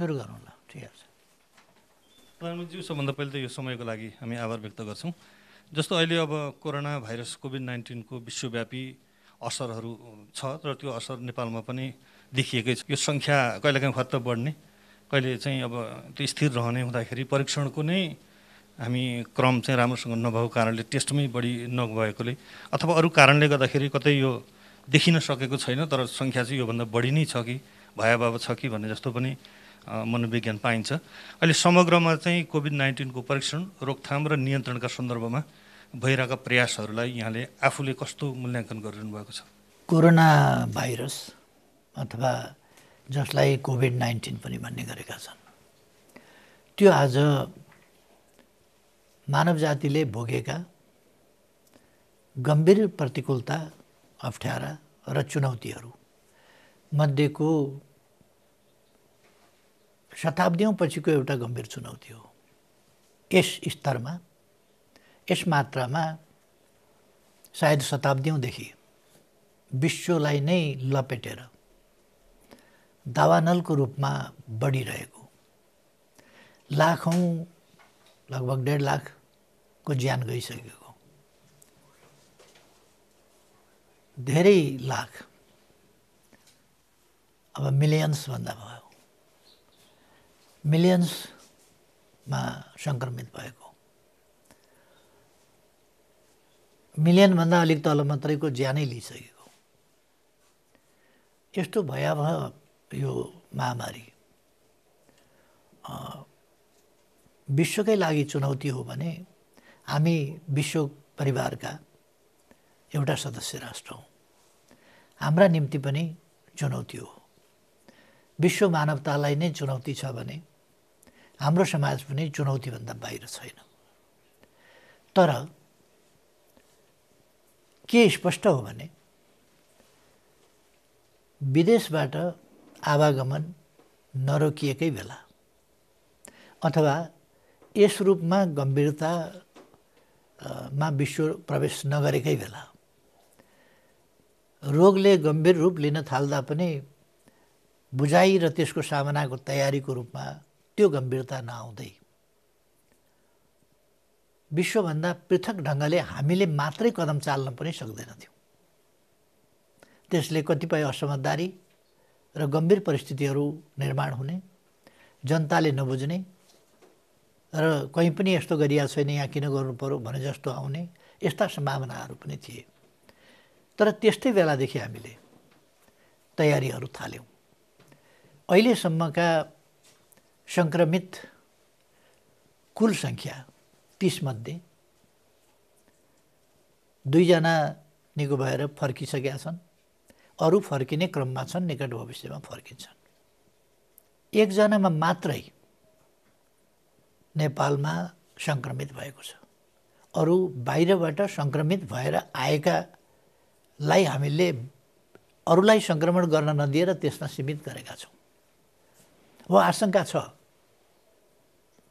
सुरु गरौँ ल, ठिक छ। प्रधानमन्त्री, सबभन्दा पहिले त यो समयको लागि हामी आभार व्यक्त गर्छौँ। जस्तो अहिले अब कोरोना भाइरस कोभिड-19 को विश्वव्यापी असरहरू छ र त्यो असर नेपालमा पनि देखिएकै छ। यो सङ्ख्या कहिलेकाहीँ हत्त बढ्ने, कहिले चाहिँ अब त्यो स्थिर रहने हुँदाखेरि परीक्षणको नै हामी क्रम चाहिँ राम्रोसँग नभएको कारणले टेस्टमै बढी नभएकोले अथवा अरू कारणले गर्दाखेरि कतै यो देखिन सकेको छैन, तर सङ्ख्या चाहिँ योभन्दा बढी नै छ कि भयावह छ कि भन्ने जस्तो पनि मनोविज्ञान पाइन्छ। अहिले समग्रमा चाहिँ कोभिड-19 को परीक्षण, रोकथाम र नियन्त्रणका सन्दर्भमा भइरहेका प्रयासहरूलाई यहाँले आफूले कस्तो मूल्याङ्कन गरिरहनु भएको छ? कोरोना भाइरस अथवा जसलाई कोभिड-19 पनि भन्ने गरेका छन्, त्यो आज मानव जातिले भोगेका गम्भीर प्रतिकूलता, अप्ठ्यारा र चुनौतीहरू मध्येको शताब्दीौं पछिको एउटा गम्भीर चुनौती हो। यस स्तरमा, यस मात्रामा सायद शताब्दीौंदेखि विश्वलाई नै लपेटेर दावानलको रूपमा बढिरहेको, लाखौं, लगभग 1.5 लाखको ज्यान गइसकेको, धेरै लाख, अब मिलियन्स भन्दा भयो, मिलियन्समा सङ्क्रमित भएको, मिलियनभन्दा अलिक तल मात्रैको ज्यानै लिइसकेको यस्तो भयावह यो महामारी विश्वकै लागि चुनौती हो भने हामी विश्व परिवारका एउटा सदस्य राष्ट्र हौँ। हाम्रा निम्ति पनि चुनौती हो। विश्व मानवतालाई नै चुनौती छ भने हाम्रो समाज पनि चुनौतीभन्दा बाहिर छैन। तर के स्पष्ट हो भने विदेशबाट आवागमन नरोकिएकै बेला अथवा यस रूपमा गम्भीरतामा विश्व प्रवेश नगरेकै बेला रोगले गम्भीर रूप लिन थाल्दा पनि बुझाइ र त्यसको सामनाको तयारीको रूपमा त्यो गम्भीरता नआउँदै विश्वभन्दा पृथक ढङ्गले हामीले मात्रै कदम चाल्न पनि सक्दैनथ्यौँ। त्यसले कतिपय असमझदारी र गम्भीर परिस्थितिहरू निर्माण हुने, जनताले नबुझ्ने र कहीँ पनि यस्तो गरिया छैन, यहाँ किन गर्नु पर्यो भने जस्तो आउने यस्ता सम्भावनाहरू पनि थिए। तर त्यस्तै बेलादेखि हामीले तयारीहरू थाल्यौँ। अहिलेसम्मका सङ्क्रमित कुल सङ्ख्या 30 मध्ये 2 जना निको भएर फर्किसकेका छन्, अरू फर्किने क्रममा छन्, निकट भविष्यमा फर्किन्छन्। 1 जनामा मात्रै नेपालमा सङ्क्रमित भएको छ। अरू बाहिरबाट सङ्क्रमित भएर आएकालाई हामीले अरूलाई सङ्क्रमण गर्न नदिएर त्यसमा सीमित गरेका छौँ। हो, आशंका छ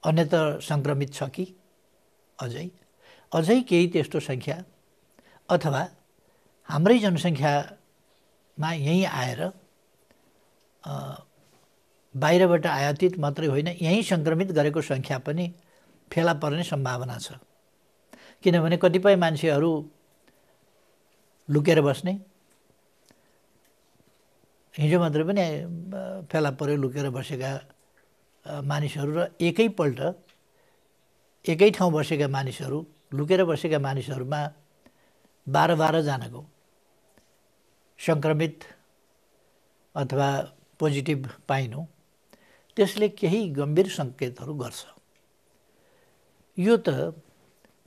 अन्यत्र सङ्क्रमित छ कि अझै केही त्यस्तो सङ्ख्या अथवा हाम्रै जनसङ्ख्यामा यहीँ आएर बाहिरबाट आयातित मात्रै होइन, यहीँ सङ्क्रमित गरेको सङ्ख्या पनि फेला पर्ने सम्भावना छ। किनभने कतिपय मान्छेहरू लुकेर बस्ने, हिजो मात्रै पनि फेला पर्यो लुकेर बसेका मानिसहरू र एकैपल्ट एकै ठाउँ बसेका मानिसहरू, लुकेर बसेका मानिसहरूमा 12 जनाको सङ्क्रमित अथवा पोजिटिभ पाइनु, त्यसले केही गम्भीर सङ्केतहरू गर्छ। यो त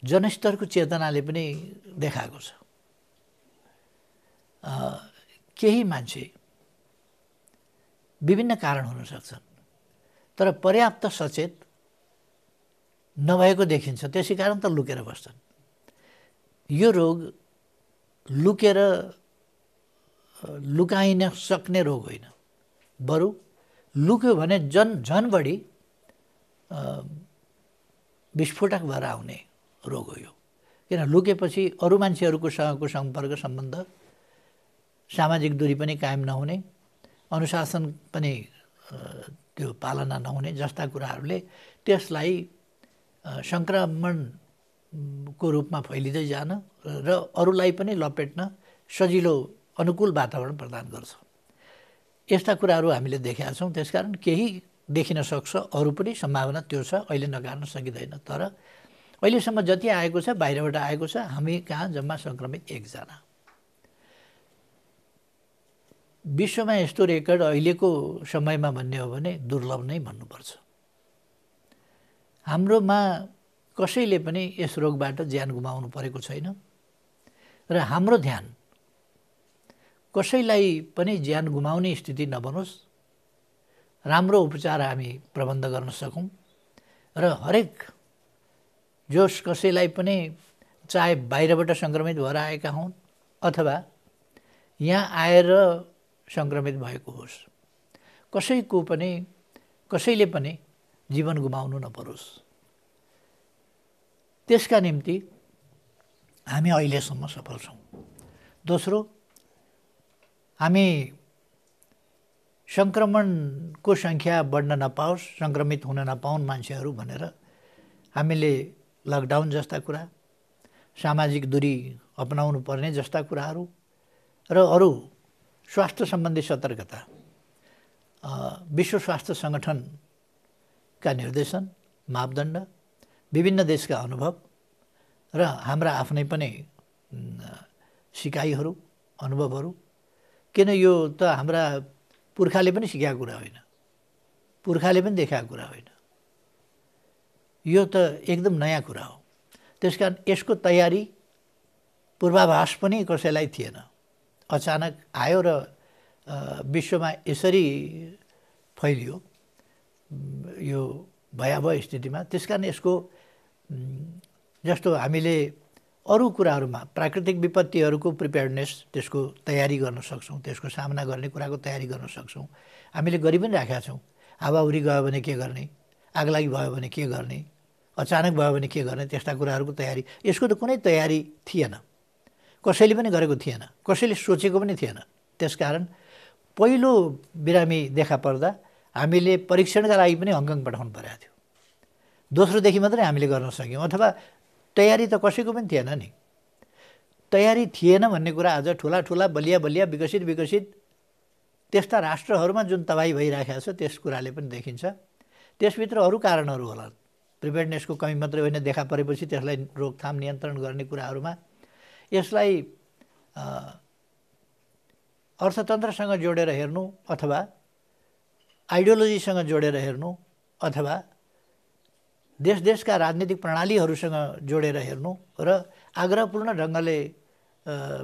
जनस्तरको चेतनाले पनि देखाएको छ। केही मान्छे विभिन्न कारण हुन सक्छन्, तर पर्याप्त सचेत नभएको देखिन्छ, त्यसै कारण त लुकेर बस्छन्। यो रोग लुकाइन सक्ने रोग होइन, बरु लुक्यो भने झन बढी विस्फोटक भएर आउने रोग हो यो। किन लुकेपछि अरू मान्छेहरूको सँगको सम्पर्क सम्बन्ध, सामाजिक दूरी पनि कायम नहुने, अनुशासन पनि त्यो पालना नहुने जस्ता कुराहरूले त्यसलाई सङ्क्रमणको रूपमा फैलिँदै जान र अरूलाई पनि लपेट्न सजिलो अनुकूल वातावरण प्रदान गर्छ। यस्ता कुराहरू हामीले देखेका छौँ। त्यसकारण केही देखिन सक्छ, अरू पनि सम्भावना त्यो छ, अहिले नकार्न सकिँदैन। तर अहिलेसम्म जति आएको छ बाहिरबाट आएको छ, हामी कहाँ जम्मा सङ्क्रमित 1 जना। विश्वमा यस्तो रेकर्ड अहिलेको समयमा भन्ने हो भने दुर्लभ नै भन्नुपर्छ। हाम्रोमा कसैले पनि यस रोगबाट ज्यान गुमाउनु परेको छैन र हाम्रो ध्यान कसैलाई पनि ज्यान गुमाउने स्थिति नबनोस्, राम्रो उपचार हामी प्रबन्ध गर्न सकौँ र हरेक जोस कसैलाई पनि चाहे बाहिरबाट सङ्क्रमित भएर आएका हुन् अथवा यहाँ आएर सङ्क्रमित भएको होस्, कसैले पनि जीवन गुमाउनु नपरोस्। त्यसका निम्ति हामी अहिलेसम्म सफल छौँ। दोस्रो, हामी सङ्क्रमणको सङ्ख्या बढ्न नपाओस्, सङ्क्रमित हुन नपाउन् मान्छेहरू भनेर हामीले लकडाउन जस्ता कुरा, सामाजिक दूरी अपनाउनु पर्ने जस्ता कुराहरू र अरू स्वास्थ्य सम्बन्धी सतर्कता, विश्व स्वास्थ्य सङ्गठनका निर्देशन, मापदण्ड, विभिन्न देशका अनुभव र हाम्रा आफ्नै पनि सिकाइहरू, अनुभवहरू, किन यो त हाम्रा पुर्खाले पनि सिकाएको कुरा होइन, पुर्खाले पनि देखाएको कुरा होइन, यो त एकदम नयाँ कुरा हो। त्यसकारण यसको तयारी, पूर्वाभास पनि कसैलाई थिएन। अचानक आयो र विश्वमा यसरी फैलियो यो भयावह स्थितिमा। त्यसकारण यसको जस्तो हामीले अरू कुराहरूमा प्राकृतिक विपत्तिहरूको प्रिपेयर्डनेस, त्यसको तयारी गर्न सक्छौँ, त्यसको सामना गर्ने कुराको तयारी गर्न सक्छौँ। हामीले गरि पनि राखेका छौँ। हावाहुरी गयो भने के गर्ने, आगलागी भयो भने के गर्ने, अचानक भयो भने के गर्ने, त्यस्ता कुराहरूको तयारी। यसको त कुनै तयारी थिएन, कसैले पनि गरेको थिएन, कसैले सोचेको पनि थिएन। त्यसकारण पहिलो बिरामी देखा पर्दा हामीले परीक्षणका लागि पनि हङकङ पठाउनु परेको थियो। दोस्रोदेखि मात्रै हामीले गर्न सक्यौँ। अथवा तयारी त कसैको पनि थिएन नि। तयारी थिएन भन्ने कुरा आज ठुला ठुला बलिया विकसित त्यस्ता राष्ट्रहरूमा जुन तबाही भइरहेको छ त्यस कुराले पनि देखिन्छ। त्यसभित्र अरू कारणहरू होला। प्रिपेयर्डनेसको कमी मात्रै होइन, देखा परेपछि त्यसलाई रोकथाम नियन्त्रण गर्ने कुराहरूमा यसलाई अर्थतन्त्रसँग जोडेर हेर्नु अथवा आइडियोलोजीसँग जोडेर हेर्नु अथवा देशका राजनीतिक प्रणालीहरूसँग जोडेर हेर्नु र आग्रहपूर्ण ढङ्गले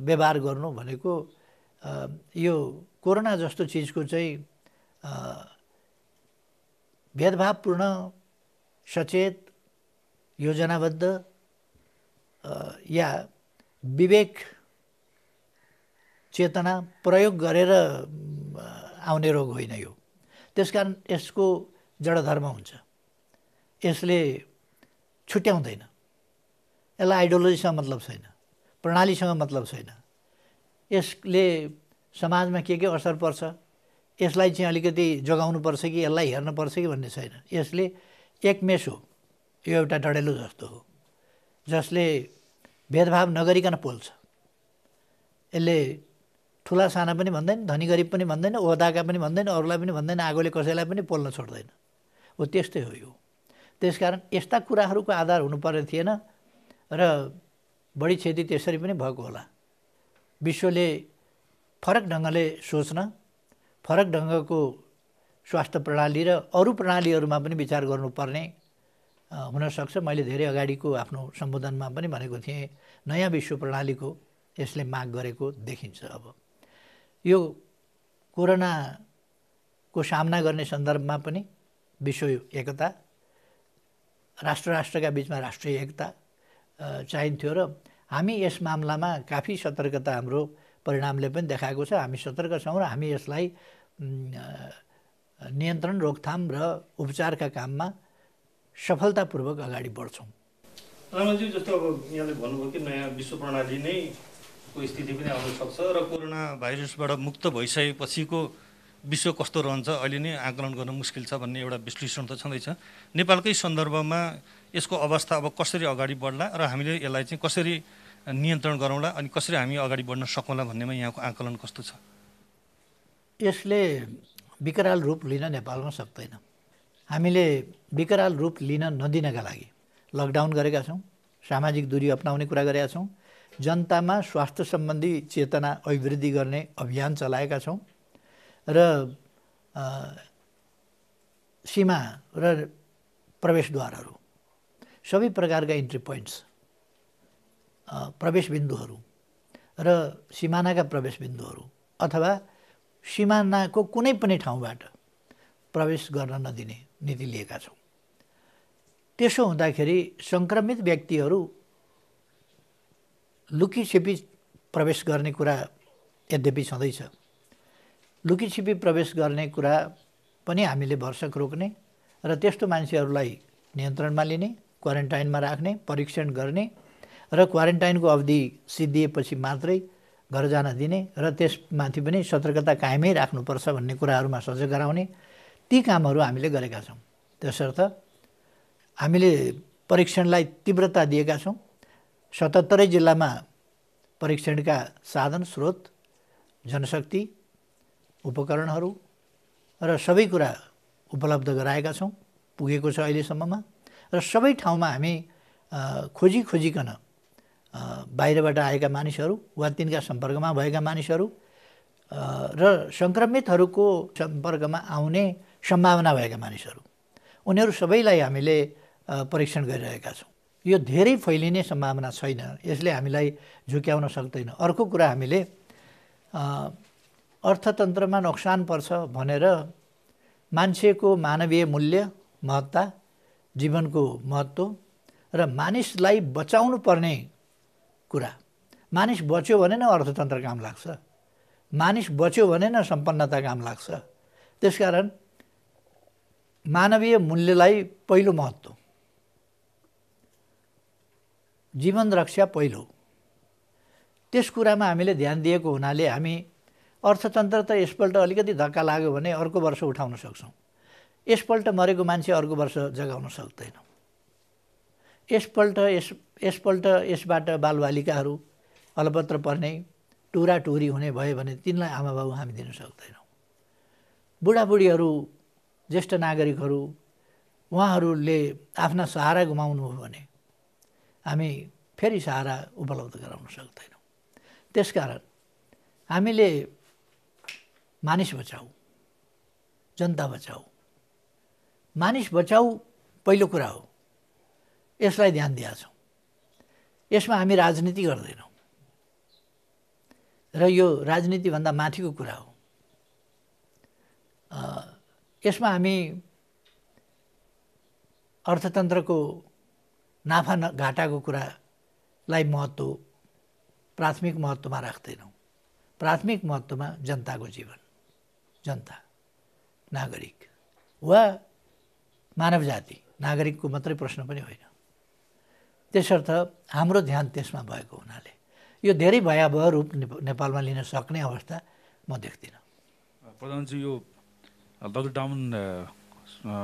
व्यवहार गर्नु भनेको यो कोरोना जस्तो चिजको चाहिँ भेदभावपूर्ण, सचेत, योजनाबद्ध या विवेक चेतना प्रयोग गरेर आउने रोग होइन यो। त्यसकारण यसको जडधर्म हुन्छ, यसले छुट्याउँदैन, यसलाई आइडियोलोजीसँग मतलब छैन, प्रणालीसँग मतलब छैन, यसले समाजमा के असर पर्छ, यसलाई चाहिँ अलिकति जोगाउनुपर्छ कि यसलाई हेर्नुपर्छ कि भन्ने छैन। यसले एकमेष हो, यो एउटा डढेलो जस्तो हो जसले भेदभाव नगरिकन पोल्छ। यसले ठुला साना पनि भन्दैन, धनी गरिब पनि भन्दैन, ओहदाका पनि भन्दैन, अरूलाई पनि भन्दैन, आगोले कसैलाई पनि पोल्न छोड्दैन। हो त्यस्तै हो यो। त्यसकारण यस्ता कुराहरूको आधार हुनुपर्ने थिएन र बढी क्षति त्यसरी पनि भएको होला। विश्वले फरक ढङ्गले सोच्न, फरक ढङ्गको स्वास्थ्य प्रणाली र अरू प्रणालीहरूमा पनि विचार गर्नुपर्ने हुनसक्छ। मैले धेरै अगाडिको आफ्नो सम्बोधनमा पनि भनेको थिएँ, नयाँ विश्व प्रणालीको यसले माग गरेको देखिन्छ। अब यो कोरोनाको सामना गर्ने सन्दर्भमा पनि विश्व एकता, राष्ट्रका बिचमा राष्ट्रिय एकता चाहिन्थ्यो र हामी यस मामलामा काफी सतर्कता हाम्रो परिणामले पनि देखाएको छ। हामी सतर्क छौँ र हामी यसलाई नियन्त्रण, रोकथाम र उपचारका काममा सफलतापूर्वक अगाडि बढ्छौँ। रामजी, जस्तो अब यहाँले भन्नुभयो कि नयाँ विश्व प्रणाली नै को स्थिति पनि आउन सक्छ र कोरोना भाइरसबाट मुक्त भइसकेपछिको विश्व कस्तो रहन्छ अहिले नै आकलन गर्न मुस्किल छ भन्ने एउटा विश्लेषण त छँदैछ। नेपालकै सन्दर्भमा यसको अवस्था अब कसरी अगाडि बढ्ला र हामीले यसलाई चाहिँ कसरी नियन्त्रण गरौँला अनि कसरी हामी अगाडि बढ्न सकौँला भन्नेमा यहाँको आकलन कस्तो छ? यसले विकराल रूप लिन नेपालमा सक्दैन। हामीले विकराल रूप लिन नदिनका लागि लकडाउन गरेका छौँ, सामाजिक दूरी अपनाउने कुरा गरेका छौँ, जनतामा स्वास्थ्य सम्बन्धी चेतना अभिवृद्धि गर्ने अभियान चलाएका छौँ र सीमा र प्रवेशद्वारहरू सबै प्रकारका इन्ट्री पोइन्ट्स प्रवेश बिन्दुहरू र सिमानाका प्रवेश बिन्दुहरू अथवा सिमानाको कुनै पनि ठाउँबाट प्रवेश गर्न नदिने नीति लिएका छौँ। त्यसो हुँदाखेरि सङ्क्रमित व्यक्तिहरू लुकीछिपी प्रवेश गर्ने कुरा यद्यपि छँदैछ। लुकीछिपी प्रवेश गर्ने कुरा पनि हामीले भरसक रोक्ने र त्यस्तो मान्छेहरूलाई नियन्त्रणमा लिने, क्वारेन्टाइनमा राख्ने, परीक्षण गर्ने र क्वारेन्टाइनको अवधि सिद्धिएपछि मात्रै घर जान दिने र त्यसमाथि पनि सतर्कता कायमै राख्नुपर्छ भन्ने कुराहरूमा सजग गराउने ती कामहरू हामीले गरेका छौँ। त्यसर्थ हामीले परीक्षणलाई तीव्रता दिएका छौँ। 77 जिल्लामा परीक्षणका साधन स्रोत, जनशक्ति, उपकरणहरू र सबै कुरा उपलब्ध गराएका छौँ, पुगेको छ अहिलेसम्ममा। र सबै ठाउँमा हामी खोजिकन बाहिरबाट आएका मानिसहरू वा तिनका सम्पर्कमा भएका मानिसहरू र सङ्क्रमितहरूको सम्पर्कमा आउने सम्भावना भएका मानिसहरू, उनीहरू सबैलाई हामीले परीक्षण गरिरहेका छौँ। यो धेरै फैलिने सम्भावना छैन, यसले हामीलाई झुक्याउन सक्दैन। अर्को कुरा, हामीले अर्थतन्त्रमा नोक्सान पर्छ भनेर मान्छेको मानवीय मूल्य, महत्ता, जीवनको महत्त्व र मानिसलाई बचाउनु पर्ने कुरा, मानिस बच्यो भने न अर्थतन्त्र काम लाग्छ, मानिस बच्यो भने न सम्पन्नता काम लाग्छ। त्यसकारण मानवीय मूल्यलाई पहिलो महत्त्व, जीवन रक्षा पहिलो, त्यस कुरामा हामीले ध्यान दिएको हुनाले हामी अर्थतन्त्र त यसपल्ट अलिकति धक्का लाग्यो भने अर्को वर्ष उठाउन सक्छौँ। यसपल्ट मरेको मान्छे अर्को वर्ष जगाउन सक्दैनौँ। यसपल्ट यसबाट बालबालिकाहरू अलपत्र पर्ने, टुराटुरी हुने भयो भने तिनलाई आमाबाबु हामी दिन सक्दैनौँ। बुढाबुढीहरू, ज्येष्ठ नागरिकहरू, उहाँहरूले आफ्ना सहारा गुमाउनु हो भने हामी फेरि सहारा उपलब्ध गराउन सक्दैनौँ। त्यसकारण हामीले मानिस बचाऊ, जनता बचाऊ, मानिस बचाऊ पहिलो कुरा हो, यसलाई ध्यान दिएका छौँ। यसमा हामी राजनीति गर्दैनौँ र यो राजनीतिभन्दा माथिको कुरा हो। यसमा हामी अर्थतन्त्रको नाफा घाटाको कुरालाई प्राथमिक महत्त्वमा राख्दैनौँ। प्राथमिक महत्त्वमा जनताको जीवन, जनता, नागरिक वा मानव जाति, नागरिकको मात्रै प्रश्न पनि होइन। त्यसर्थ हाम्रो ध्यान त्यसमा भएको हुनाले यो धेरै भयावह रूप नेपालमा लिन सक्ने अवस्था म देख्दिनँ। प्रधानजी, यो लकडाउन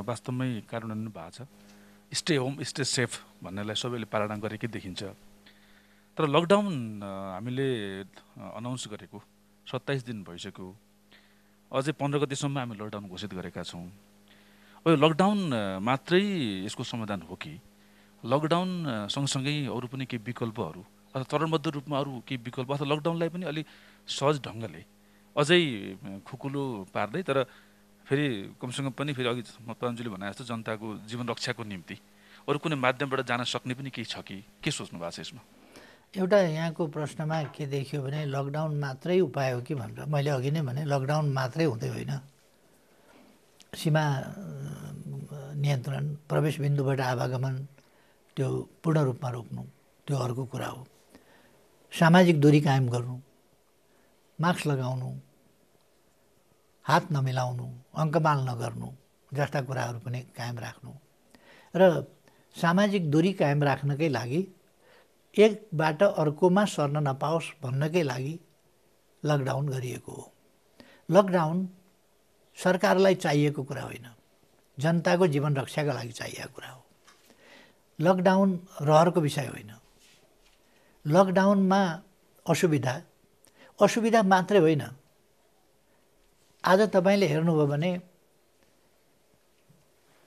वास्तवमै कार्यान्वयन भएको छ। स्टे होम स्टे सेफ भन्नेलाई सबैले पालना गरेकै देखिन्छ। तर लकडाउन हामीले अनाउन्स गरेको 27 दिन भइसक्यो, अझै 15 गतिसम्म हामी लकडाउन घोषित गरेका छौँ। अब यो लकडाउन मात्रै यसको समाधान हो कि लकडाउन सँगसँगै अरू पनि केही विकल्पहरू अथवा चरणबद्ध रूपमा अरू केही विकल्प अथवा लकडाउनलाई पनि अलिक सहज ढङ्गले अझै खुकुलो पार्दै तर फेरि कमसेकम पनि फेरि अघि प्रधानजीले भने जस्तो जनताको जीवन रक्षाको निम्ति अरू कुनै माध्यमबाट जान सक्ने पनि केही छ कि के सोच्नु भएको छ यसमा? एउटा यहाँको प्रश्नमा के देखियो भने लकडाउन मात्रै उपाय हो कि भनेर, मैले अघि नै भने लकडाउन मात्रै हुँदै होइन। सीमा नियन्त्रण, प्रवेश बिन्दुबाट आवागमन त्यो पूर्ण रूपमा रोक्नु त्यो अर्को कुरा हो। सामाजिक दूरी कायम गर्नु, मास्क लगाउनु, हात नमिलाउनु, अङ्कमाल नगर्नु जस्ता कुराहरू पनि कायम राख्नु र सामाजिक दूरी कायम राख्नकै लागि एकबाट अर्कोमा सर्न नपाओस् भन्नकै लागि लकडाउन गरिएको हो। लकडाउन सरकारलाई चाहिएको कुरा होइन, जनताको जीवन रक्षाका लागि चाहिएको कुरा हो। लकडाउन रहरको विषय होइन। लकडाउनमा असुविधा मात्रै होइन। आज तपाईँले हेर्नुभयो भने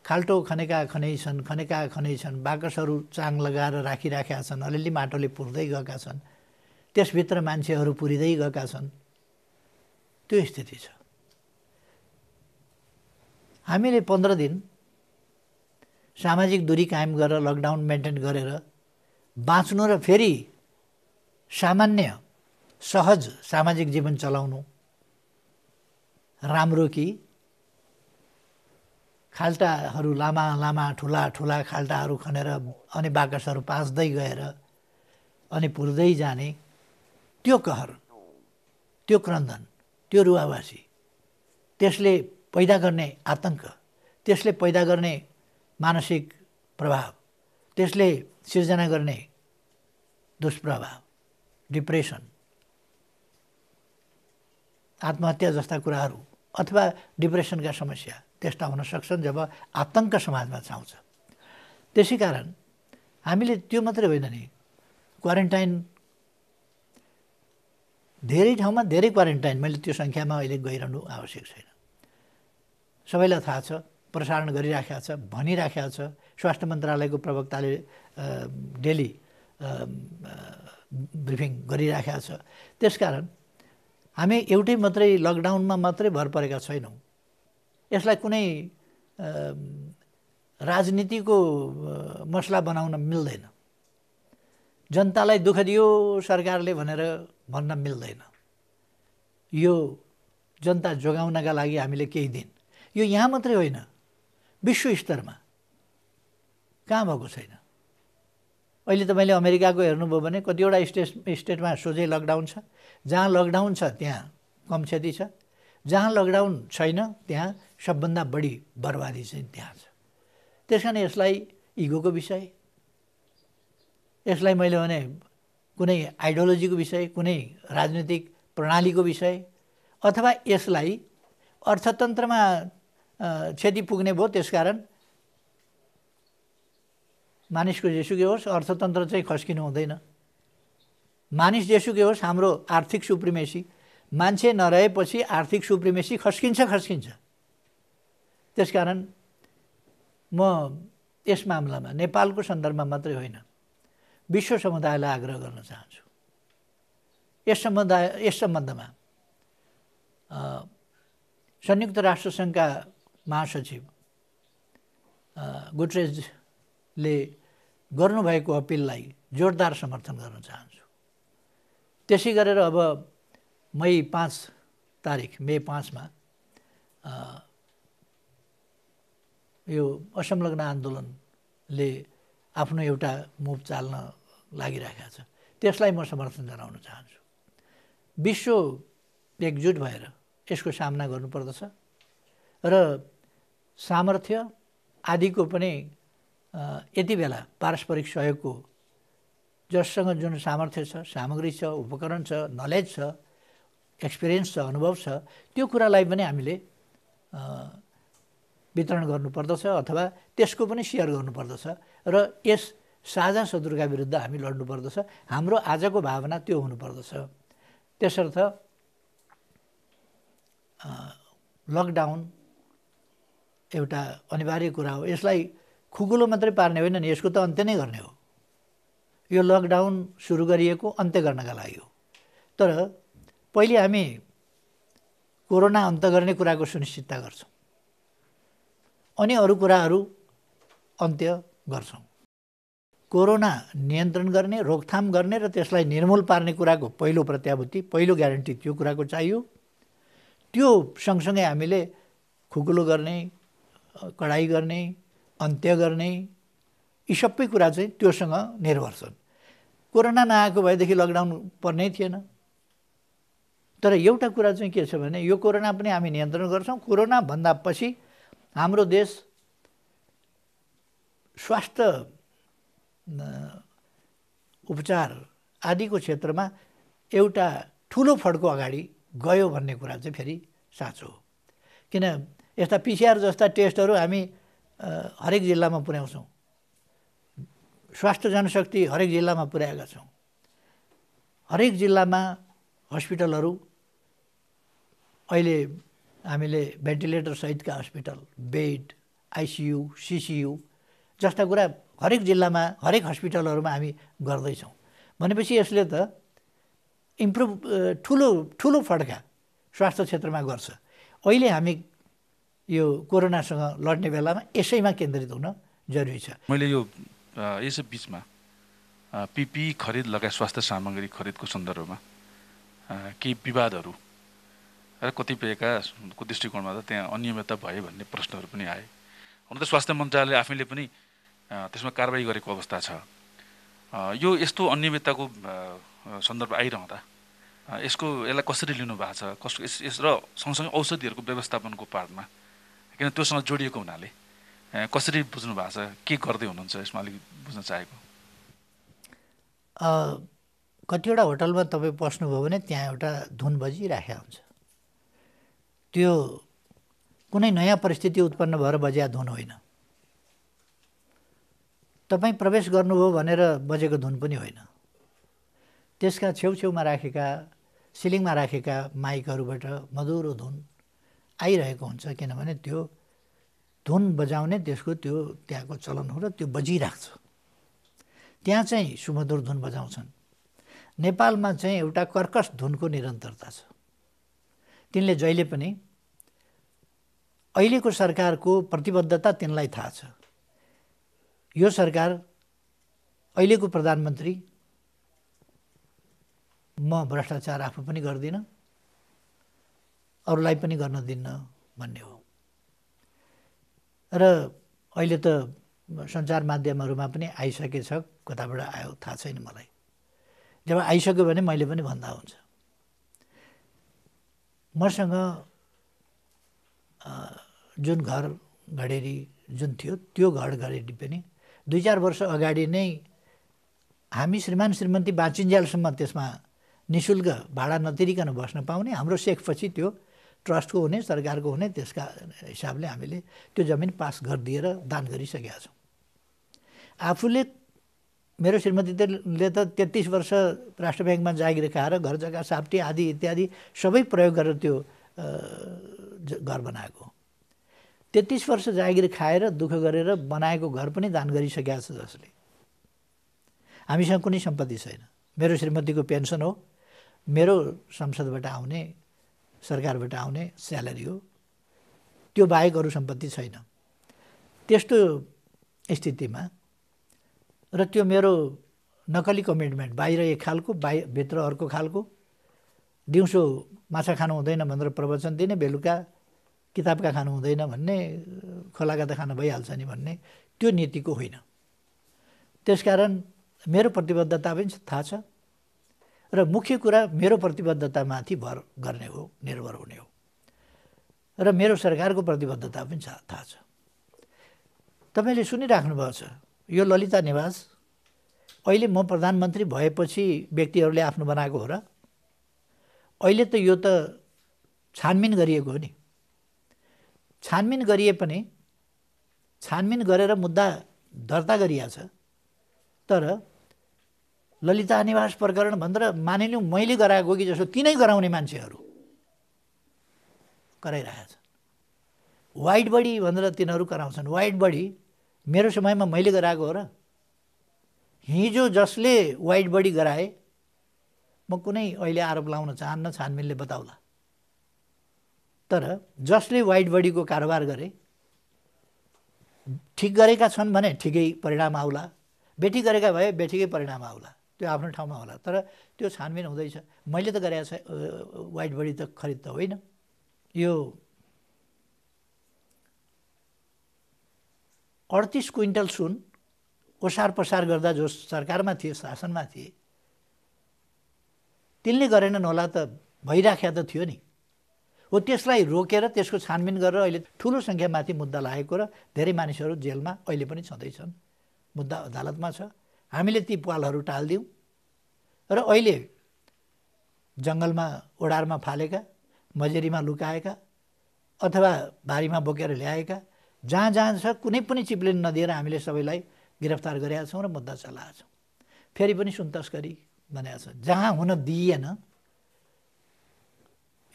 खाल्टो खनेका खनै छन्, बाकसहरू चाङ लगाएर राखिराखेका छन्, अलिअलि माटोले पुर्दै गएका छन्, त्यसभित्र मान्छेहरू पुरिँदै गएका छन्। त्यो स्थिति छ। हामीले 15 दिन सामाजिक दूरी कायम गरेर लकडाउन मेन्टेन गरेर बाँच्नु र फेरि सामान्य सहज सामाजिक जीवन चलाउनु राम्रो कि खाल्टाहरू लामा ठुला खाल्टाहरू खनेर अनि बाकसहरू पाँच्दै गएर अनि पुर्दै जाने त्यो कहर, त्यो क्रन्दन, त्यो रुवावासी, त्यसले पैदा गर्ने आतंक, त्यसले पैदा गर्ने मानसिक प्रभाव, त्यसले सिर्जना गर्ने दुष्प्रभाव, डिप्रेसन, आत्महत्या जस्ता कुराहरू अथवा डिप्रेसनका समस्या त्यस्ता हुन सक्छन् जब आतंक समाजमा छाउँछ। त्यसै कारण हामीले त्यो मात्रै होइन नि, क्वारेन्टाइन धेरै ठाउँमा धेरै क्वारेन्टाइन, मैले त्यो सङ्ख्यामा अहिले गइरहनु आवश्यक छैन। सबैलाई थाहा छ, प्रसारण गरिराखेको छ, भनिराखेको छ, स्वास्थ्य मन्त्रालयको प्रवक्ताले डेली ब्रिफिङ गरिराखेको छ। त्यसकारण हामी एउटै मात्रै लकडाउनमा मात्रै भर परेका छैनौँ। यसलाई कुनै राजनीतिको मसला बनाउन मिल्दैन। जनतालाई दुःख दियो सरकारले भनेर भन्न मिल्दैन। यो जनता जोगाउनका लागि हामीले केही दिन, यो यहाँ मात्रै होइन, विश्व स्तरमा कहाँ भएको छैन। अहिले तपाईँले अमेरिकाको हेर्नुभयो भने कतिवटा स्टेटमा सोझै लकडाउन छ। जहाँ लकडाउन छ त्यहाँ कम क्षति छ, जहाँ लकडाउन छैन त्यहाँ सबभन्दा बढी बर्बादी चाहिँ त्यहाँ छ। त्यस कारण यसलाई इगोको विषय, यसलाई मैले भने कुनै आइडियोलोजीको विषय, कुनै राजनीतिक प्रणालीको विषय, अथवा यसलाई अर्थतन्त्रमा क्षति पुग्ने भयो त्यसकारण मानिसको जेसुकै होस् अर्थतन्त्र चाहिँ खस्किनु हुँदैन। मानिस जेसुकै होस् हाम्रो आर्थिक सुप्रिमेसी, मान्छे नरहेपछि आर्थिक सुप्रिमेसी खस्किन्छ। त्यसकारण म यस मामलामा नेपालको सन्दर्भमा मात्रै होइन, विश्व समुदायलाई आग्रह गर्न चाहन्छु। यस सम्बन्धमा संयुक्त राष्ट्रसङ्घका महासचिव गुटरेजले गर्नुभएको अपिललाई जोरदार समर्थन गर्न चाहन्छु। त्यसै गरेर अब मे 5 मा यो असंलग्न आन्दोलनले आफ्नो एउटा मुभ चाल्न लागिरहेको छ, त्यसलाई म समर्थन जनाउन चाहन्छु। विश्व एकजुट भएर यसको सामना गर्नुपर्दछ र सामर्थ्य आदिको पनि यति बेला पारस्परिक सहयोगको जससँग जुन सामर्थ्य छ, सामग्री छ, उपकरण छ, नलेज छ, एक्सपिरियन्स छ, अनुभव छ, त्यो कुरालाई पनि हामीले वितरण गर्नुपर्दछ अथवा त्यसको पनि सेयर गर्नुपर्दछ र यस साझा शत्रुका विरुद्ध हामी लड्नुपर्दछ। हाम्रो आजको भावना त्यो हुनुपर्दछ। त्यसर्थ लकडाउन एउटा अनिवार्य कुरा हो। यसलाई खुकुलो मात्रै पार्ने होइन नि, यसको त अन्त्य नै गर्ने हो। यो लकडाउन सुरु गरिएको अन्त्य गर्नका लागि हो। तर पहिले हामी कोरोना अन्त्य गर्ने कुराको सुनिश्चितता गर्छौँ, अनि अरू कुराहरू अन्त्य गर्छौँ। कोरोना नियन्त्रण गर्ने, रोकथाम गर्ने र त्यसलाई निर्मूल पार्ने कुराको पहिलो प्रत्याभूति, पहिलो ग्यारेन्टी त्यो कुराको चाहियो। त्यो सँगसँगै हामीले खुकुलो गर्ने, कडाई गर्ने, अन्त्य गर्ने, यी सबै कुरा चाहिँ त्योसँग निर्भर छन्। कोरोना नआएको भएदेखि लकडाउन पर्नै थिएन। तर एउटा कुरा चाहिँ के छ भने यो कोरोना पनि हामी नियन्त्रण गर्छौँ। कोरोना भन्दा पछि हाम्रो देश स्वास्थ्य उपचार आदिको क्षेत्रमा एउटा ठुलो फड्को अगाडि गयो भन्ने कुरा चाहिँ फेरि साँचो हो। किन यस्ता PCR जस्ता टेस्टहरू हामी हरेक जिल्लामा पुर्याउँछौँ, स्वास्थ्य जनशक्ति हरेक जिल्लामा पुर्याएका छौँ। हरेक जिल्लामा हस्पिटलहरू अहिले हामीले भेन्टिलेटर सहितका हस्पिटल, बेड, ICU, CCU जस्ता कुरा हरेक जिल्लामा हरेक हस्पिटलहरूमा हामी गर्दैछौँ। भनेपछि यसले त इम्प्रुभ ठुलो फड्का स्वास्थ्य क्षेत्रमा गर्छ। अहिले हामी यो कोरोनासँग लड्ने बेलामा यसैमा केन्द्रित हुन जरुरी छ। मैले यो यसै बिचमा PPE खरिद लगायत स्वास्थ्य सामग्री खरिदको सन्दर्भमा केही विवादहरू र कतिपयको दृष्टिकोणमा त त्यहाँ अनियमितता भयो भन्ने प्रश्नहरू पनि आए। हुन त स्वास्थ्य मन्त्रालयले आफैले पनि त्यसमा कारबाही गरेको अवस्था छ। यो यस्तो अनियमितताको सन्दर्भ आइरहँदा यसलाई कसरी लिनु भएको छ, यस र सँगसँगै औषधिहरूको व्यवस्थापनको पार्टमा, किन त्योसँग जोडिएको हुनाले कसरी बुझ्नु भएको छ, के गर्दै हुनुहुन्छ यसमा अलिक बुझ्न चाहेको। कतिवटा होटलमा तपाईँ पस्नुभयो भने त्यहाँ एउटा धुन बजिराखेको हुन्छ। त्यो कुनै नयाँ परिस्थिति उत्पन्न भएर बजिया धुन होइन। तपाईँ प्रवेश गर्नुभयो भनेर बजेको धुन पनि होइन। त्यसका छेउछेउमा राखेका सिलिङमा राखेका माइकहरूबाट मधुरो धुन आइरहेको हुन्छ, किनभने त्यो धुन बजाउने त्यसको त्यो त्यहाँको चलन हो र त्यो बजिरहेको छ। त्यहाँ चाहिँ सुमधुर धुन बजाउँछन्। नेपालमा चाहिँ एउटा कर्कश धुनको निरन्तरता छ। तिनले जहिले पनि अहिलेको सरकारको प्रतिबद्धता तिनलाई थाहा छ। यो सरकार, अहिलेको प्रधानमन्त्री, म भ्रष्टाचार आफू पनि गर्दिनँ, अरूलाई पनि गर्न दिन्न भन्ने हो। र अहिले त सञ्चार माध्यमहरूमा पनि आइसकेछ, कताबाट आयो थाहा छैन मलाई। जब आइसक्यो भने मैले पनि भन्दा हुन्छ। मसँग जुन घर घडेरी जुन थियो, त्यो घर घडेरी पनि 2-4 वर्ष अगाडि नै हामी श्रीमान श्रीमती बाँचिन्जेलसम्म त्यसमा निःशुल्क भाडा नतिरिकन बस्न पाउने, हाम्रो सेखपछि त्यो ट्रस्टको हुने, सरकारको हुने, त्यसका हिसाबले हामीले त्यो जमिन पास गरिदिएर दान गरिसकेका छौँ। आफूले, मेरो श्रीमतीले त 33 वर्ष राष्ट्र ब्याङ्कमा जागिर खाएर घर जग्गा साप्टी आदि इत्यादि सबै प्रयोग गरेर त्यो घर बनाएको। 33 वर्ष जागिर खाएर दुःख गरेर बनाएको घर पनि दान गरिसकेका छ जसले। हामीसँग कुनै सम्पत्ति छैन। मेरो श्रीमतीको पेन्सन हो, मेरो संसदबाट आउने, सरकारबाट आउने स्यालेरी हो, त्यो बाहेक अरू सम्पत्ति छैन। त्यस्तो स्थितिमा र त्यो मेरो नकली कमिटमेन्ट, बाहिर एक खालको, भित्र अर्को खालको, दिउँसो माछा खानु हुँदैन भनेर प्रवचन दिने, बेलुका किताबका खानु हुँदैन भन्ने, खोलाका त खान भइहाल्छ नि भन्ने, त्यो नीतिको होइन। त्यसकारण मेरो प्रतिबद्धता पनि थाहा छ र मुख्य कुरा मेरो प्रतिबद्धतामाथि भर गर्ने हो, निर्भर हुने हो। र मेरो सरकारको प्रतिबद्धता पनि थाहा छ। तपाईँले सुनिराख्नु भएको छ, यो ललिता निवास अहिले म प्रधानमन्त्री भएपछि व्यक्तिहरूले आफ्नो बनाएको हो र? अहिले त यो त छानबिन गरिएको हो नि। छानबिन गरिए पनि, छानबिन गरेर मुद्दा दर्ता गरिएको छ, तर ललिता निवास प्रकरण भनेर मानिलिउँ मैले गराएको कि जस्तो तिनै गराउने मान्छेहरू कराइरहेका छन्। वाइड बडी भनेर तिनीहरू कराउँछन्। वाइड बडी मेरो समयमा मैले गराएको हो र? हिजो जसले वाइड बडी गराए, म कुनै अहिले आरोप लाउन चाहन्न, छानबिनले बताउला। तर जसले वाइड बडीको कारोबार गरे, ठिक गरेका छन् भने ठिकै परिणाम आउला, बेठी गरेका भए बेठीकै परिणाम आउला, त्यो आफ्नो ठाउँमा होला। तर त्यो छानबिन हुँदैछ। मैले त गरेको छ वाइड बडी त खरिद त होइन। यो 38 क्विन्टल सुन ओसार पसार गर्दा जो सरकारमा थिए, शासनमा थिए, तिनले गरेनन् होला त भइराख्या त थियो नि। हो त्यसलाई रोकेर त्यसको छानबिन गरेर अहिले ठुलो सङ्ख्यामाथि मुद्दा लागेको र धेरै मानिसहरू जेलमा अहिले पनि छँदैछन्, मुद्दा अदालतमा छ। हामीले ती पालहरू टालिदिउँ र अहिले जङ्गलमा ओडारमा फालेका, मजेरीमा लुकाएका अथवा भारीमा बोकेर ल्याएका, जहाँ जहाँ छ कुनै पनि चिप्लिन नदिएर हामीले सबैलाई गिरफ्तार गरेका छौँ र मुद्दा चलाएका छौँ। फेरि पनि सुन तस्करी भनेको छ, जहाँ हुन दिइएन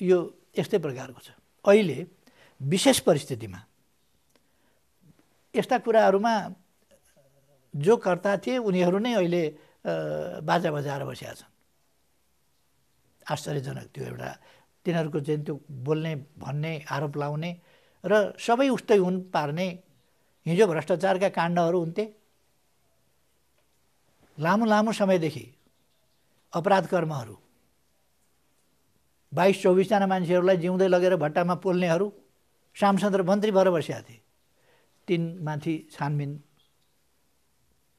यो यस्तै प्रकारको छ। अहिले विशेष परिस्थितिमा यस्ता कुराहरूमा जो कर्ता थिए उनीहरू नै अहिले बाजा बजाएर बसेका छन्। आश्चर्यजनक त्यो एउटा तिनीहरूको चाहिँ त्यो बोल्ने भन्ने आरोप लाउने र सबै उस्तै हुन् पार्ने। हिजो भ्रष्टाचारका काण्डहरू हुन्थे, लामो लामो समयदेखि अपराध कर्महरू 22-24 जना मान्छेहरूलाई जिउँदै लगेर भट्टामा पोल्नेहरू सांसद र मन्त्री भएर बसेका थिए। तिनमाथि छानबिन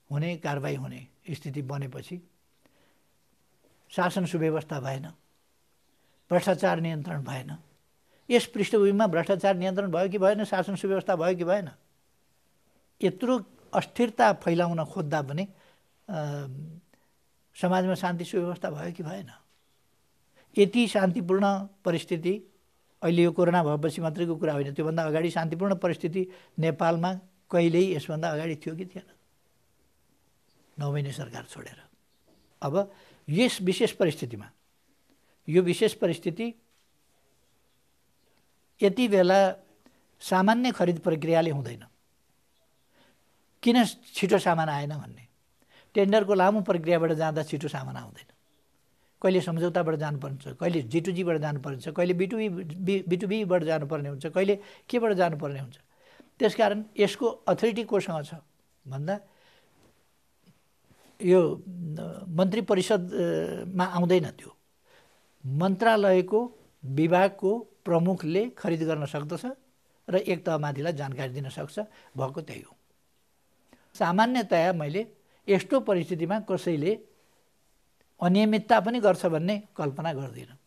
हुने, कारबाही हुने स्थिति बनेपछि शासन सुव्यवस्था भएन, भ्रष्टाचार नियन्त्रण भएन। यस पृष्ठभूमिमा भ्रष्टाचार नियन्त्रण भयो कि भएन, शासन सुव्यवस्था भयो कि भएन, यत्रो अस्थिरता फैलाउन खोज्दा पनि समाजमा शान्ति सुव्यवस्था भयो कि भएन। यति शान्तिपूर्ण परिस्थिति अहिले यो कोरोना भएपछि मात्रैको कुरा होइन, त्योभन्दा अगाडि शान्तिपूर्ण परिस्थिति नेपालमा कहिल्यै यसभन्दा अगाडि थियो कि थिएन? 9 महिने सरकार छोडेर। अब यस विशेष परिस्थितिमा यो विशेष परिस्थिति यति बेला सामान्य खरिद प्रक्रियाले हुँदैन। किन छिटो सामान आएन भन्ने, टेन्डरको लामो प्रक्रियाबाट जाँदा छिटो सामान आउँदैन। कहिले सम्झौताबाट जानुपर्छ, कहिले G2Gबाट जानुपर्छ, कहिले B2Bबाट जानुपर्ने हुन्छ, कहिले केबाट जानुपर्ने हुन्छ। त्यसकारण यसको अथोरिटी कोसँग छ भन्दा यो मन्त्री परिषदमा आउँदैन। त्यो मन्त्रालयको विभागको प्रमुखले खरिद गर्न सक्दछ र एक तहमाथिलाई जानकारी दिन सक्छ, भएको त्यही हो। सामान्यतया मैले यस्तो परिस्थितिमा कसैले अनियमितता पनि गर्छ भन्ने कल्पना गर्दिनँ।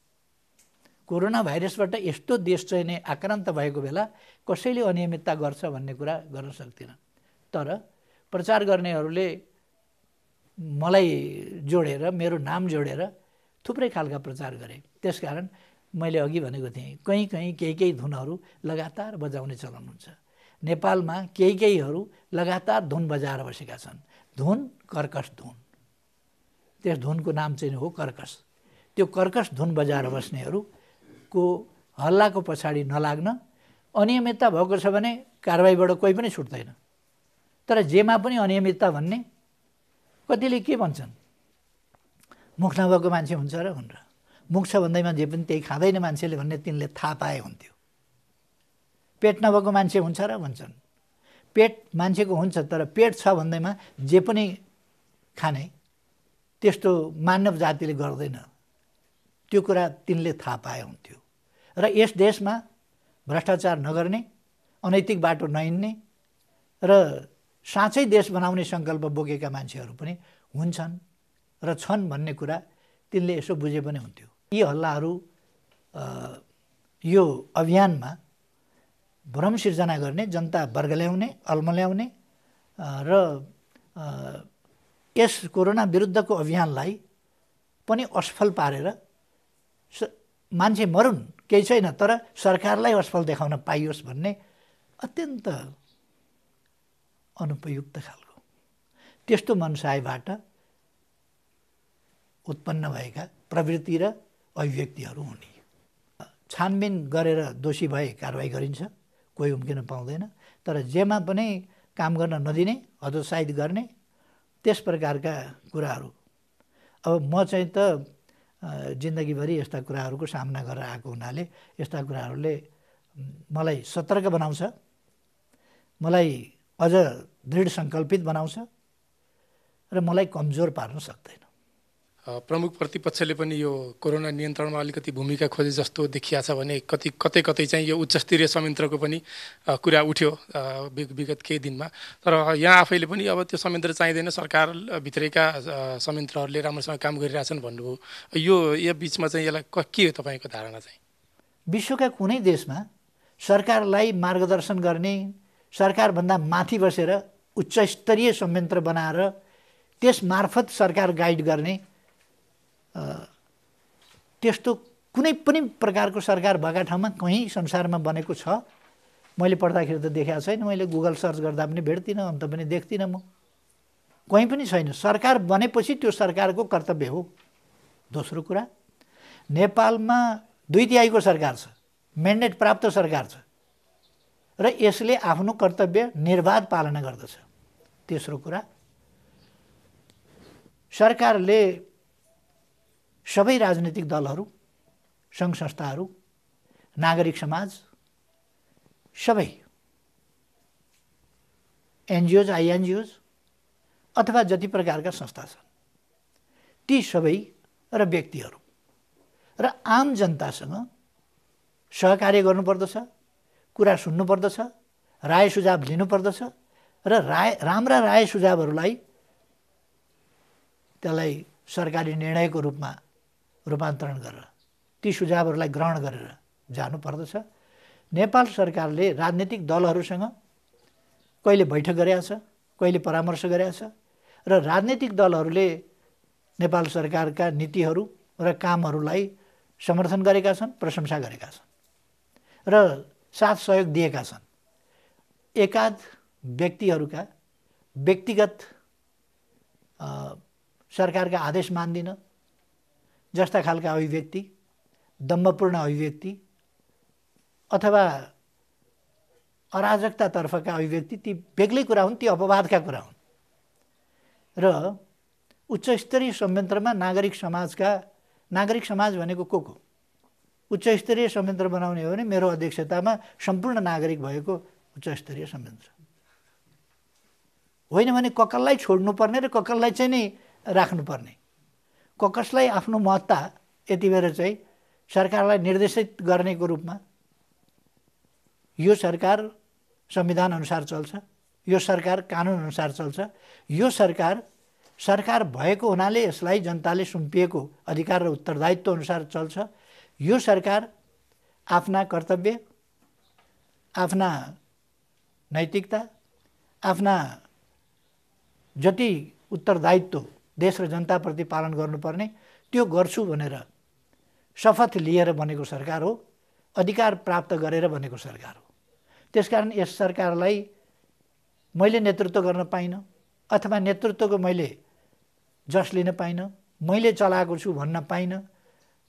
कोरोना भाइरसबाट यस्तो देश चाहिँ नै आक्रान्त भएको बेला कसैले अनियमितता गर्छ भन्ने कुरा गर्न सक्दिनँ। तर प्रचार गर्नेहरूले मलाई जोडेर, मेरो नाम जोडेर थुप्रै खालका प्रचार गरे। त्यसकारण मैले अघि भनेको थिएँ, कहीँ केही धुनहरू लगातार बजाउने चलन हुन्छ। नेपालमा केहीहरू लगातार धुन बजाएर बसेका छन्। धुन कर्कश धुन, त्यस धुनको नाम चाहिँ हो कर्कश। त्यो कर्कश धुन बजाएर बस्नेहरूको हल्लाको पछाडि नलाग्न, अनियमितता भएको छ भने कारबाहीबाट कोही पनि छुट्दैन। तर जेमा पनि अनियमितता भन्ने कतिले के भन्छन्, मुख नभएको मान्छे हुन्छ र भनेर। मुख छ भन्दैमा जे पनि त्यही खाँदैन मान्छेले भन्ने तिनले थाहा पाए हुन्थ्यो। पेट नभएको मान्छे हुन्छ र भन्छन्। पेट मान्छेको हुन्छ, तर पेट छ भन्दैमा जे पनि खाने त्यस्तो मानव जातिले गर्दैन। त्यो कुरा तिनले थाहा पाए हुन्थ्यो। र यस देशमा भ्रष्टाचार नगर्ने, अनैतिक बाटो नहिँड्ने र साँच्चै देश बनाउने सङ्कल्प बोकेका मान्छेहरू पनि हुन्छन् र छन् भन्ने कुरा तिनले यसो बुझे पनि हुन्थ्यो। यी हल्लाहरू यो अभियानमा भ्रम सिर्जना गर्ने, जनता बर्गल्याउने, अल्मल्याउने र यस कोरोना विरुद्धको अभियानलाई पनि असफल पारेर मान्छे मरुन् केही छैन, तर सरकारलाई असफल देखाउन पाइयोस् भन्ने अत्यन्त अनुपयुक्त खालको त्यस्तो मनसायबाट उत्पन्न भएका प्रवृत्ति र अभिव्यक्तिहरू हुने। छानबिन गरेर दोषी भए कारबाही गरिन्छ, कोही उम्किन पाउँदैन। तर जेमा पनि काम गर्न नदिने, हतोत्साहित गर्ने, त्यस प्रकारका कुराहरू। अब म चाहिँ त जिन्दगीभरि यस्ता कुराहरूको सामना गरेर आएको हुनाले यस्ता कुराहरूले मलाई सतर्क बनाउँछ, मलाई अझ दृढ सङ्कल्पित बनाउँछ र मलाई कमजोर पार्न सक्दैन। प्रमुख प्रतिपक्षले पनि यो कोरोना नियन्त्रणमा अलिकति भूमिका खोजे जस्तो देखिया छ भने कतै चाहिँ यो उच्चस्तरीय संयन्त्रको पनि कुरा उठ्यो विगत केही दिनमा। तर यहाँ आफैले पनि अब त्यो संयन्त्र चाहिँदैन, सरकारभित्रैका संयन्त्रहरूले राम्रोसँग काम गरिरहेछन् भन्नुभयो। यो बिचमा चाहिँ यसलाई के हो तपाईँको धारणा चाहिँ? विश्वका कुनै देशमा सरकारलाई मार्गदर्शन गर्ने, सरकारभन्दा माथि बसेर उच्च स्तरीय संयन्त्र बनाएर त्यस मार्फत सरकार गाइड गर्ने त्यस्तो कुनै पनि प्रकारको सरकार भएका ठाउँमा कहीँ संसारमा बनेको छ मैले पढ्दाखेरि त देखाएको छैन, मैले गुगल सर्च गर्दा पनि भेट्दिनँ, अन्त पनि देख्दिनँ म, कहीँ पनि छैन। सरकार बनेपछि त्यो सरकारको कर्तव्य हो। दोस्रो कुरा, नेपालमा 2/3 सरकार छ, म्यान्डेट प्राप्त सरकार छ र यसले आफ्नो कर्तव्य निर्बाध पालना गर्दछ। तेस्रो कुरा, सरकारले सबै राजनीतिक दलहरू, सङ्घ संस्थाहरू, नागरिक समाज, सबै एनजिओज, आइएनजिओज अथवा जति प्रकारका संस्था छन् ती सबै र व्यक्तिहरू र आम जनतासँग सहकार्य गर्नुपर्दछ, कुरा सुन्नुपर्दछ, राय सुझाव लिनुपर्दछ र राम्रा राय सुझावहरूलाई त्यसलाई सरकारी निर्णयको रूपमा रूपान्तरण गरेर ती सुझावहरूलाई ग्रहण गरेर जानुपर्दछ। नेपाल सरकारले राजनीतिक दलहरूसँग कहिले बैठक गरेका छ, कहिले परामर्श गरेका छ र राजनीतिक दलहरूले नेपाल सरकारका नीतिहरू र कामहरूलाई समर्थन गरेका छन्, प्रशंसा गरेका छन् र साथ सहयोग दिएका छन्। एकाध व्यक्तिहरूका व्यक्तिगत सरकारका आदेश मान्दिन जस्ता खालका अभिव्यक्ति, दम्भपूर्ण अभिव्यक्ति अथवा अराजकतातर्फका अभिव्यक्ति ती बेग्लै कुरा हुन्, ती अपवादका कुरा हुन् र उच्चस्तरीय संयन्त्रमा नागरिक समाज भनेको को? उच्चस्तरीय संयन्त्र बनाउने हो भने मेरो अध्यक्षतामा सम्पूर्ण नागरिक भएको उच्चस्तरीय संयन्त्र होइन भने ककसलाई छोड्नुपर्ने र ककसलाई चाहिँ नै राख्नुपर्ने। ककसलाई आफ्नो महत्ता यति बेर चाहिँ सरकारलाई निर्देशित गर्नेको रूपमा यो सरकार संविधान अनुसार चल्छ, यो सरकार कानुन अनुसार चल्छ, यो सरकार भएको हुनाले यसलाई जनताले सुम्पिएको अधिकार र उत्तरदायित्व अनुसार चल्छ, यो सरकार आफ्ना कर्तव्य, आफ्ना नैतिकता, आफ्ना जति उत्तरदायित्व देश र जनताप्रति पालन गर्नुपर्ने त्यो गर्छु भनेर शपथ लिएर बनेको सरकार हो, अधिकार प्राप्त गरेर बनेको सरकार हो। त्यसकारण यस सरकारलाई मैले नेतृत्व गर्न पाइनँ अथवा नेतृत्वको मैले जस लिन पाइनँ, मैले चलाएको छु भन्न पाइनँ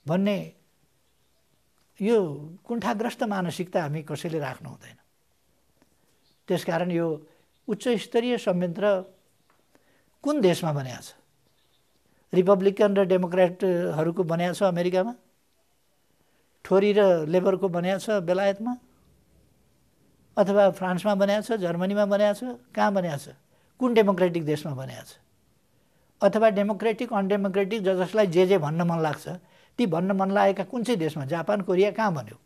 भन्ने यो कुण्ठाग्रस्त मानसिकता हामी कसैले राख्नु हुँदैन। त्यसकारण यो उच्चस्तरीय संयन्त्र कुन देशमा बनिएको छ? रिपब्लिकन र डेमोक्रेटहरूको बनिएको छ अमेरिकामा, ठोरी र लेबरको बनिएको छ बेलायतमा अथवा फ्रान्समा बनिएको छ, जर्मनीमा बनिएको छ, कहाँ बनिएको छ? कुन डेमोक्रेटिक देशमा बनिएको छ? अथवा डेमोक्रेटिक अनडेमोक्रेटिक जसलाई जे भन्न मन लाग्छ ती भन्न मन लागेका कुन चाहिँ देशमा? जापान, कोरिया कहाँ बन्यो?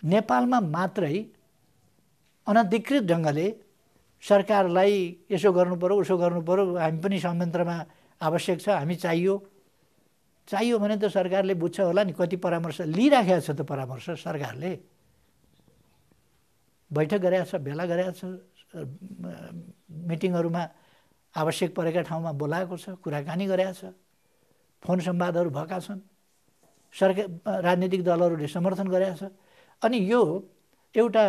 नेपालमा मात्रै अनधिकृत ढङ्गले सरकारलाई यसो गर्नु पर्यो, उसो गर्नु पर्यो, हामी पनि संयन्त्रमा आवश्यक छ, हामी चाहियो भने त सरकारले बुझ्छ होला नि। कति परामर्श लिइराखेको छ त परामर्श सरकारले, बैठक गरेको छ, भेला गरेको छ, मिटिङहरूमा आवश्यक परेका ठाउँमा बोलाएको छ, कुराकानी गरेको छ, फोन संवादहरू भएका छन्, राजनीतिक दलहरूले समर्थन गरेको छ। अनि यो एउटा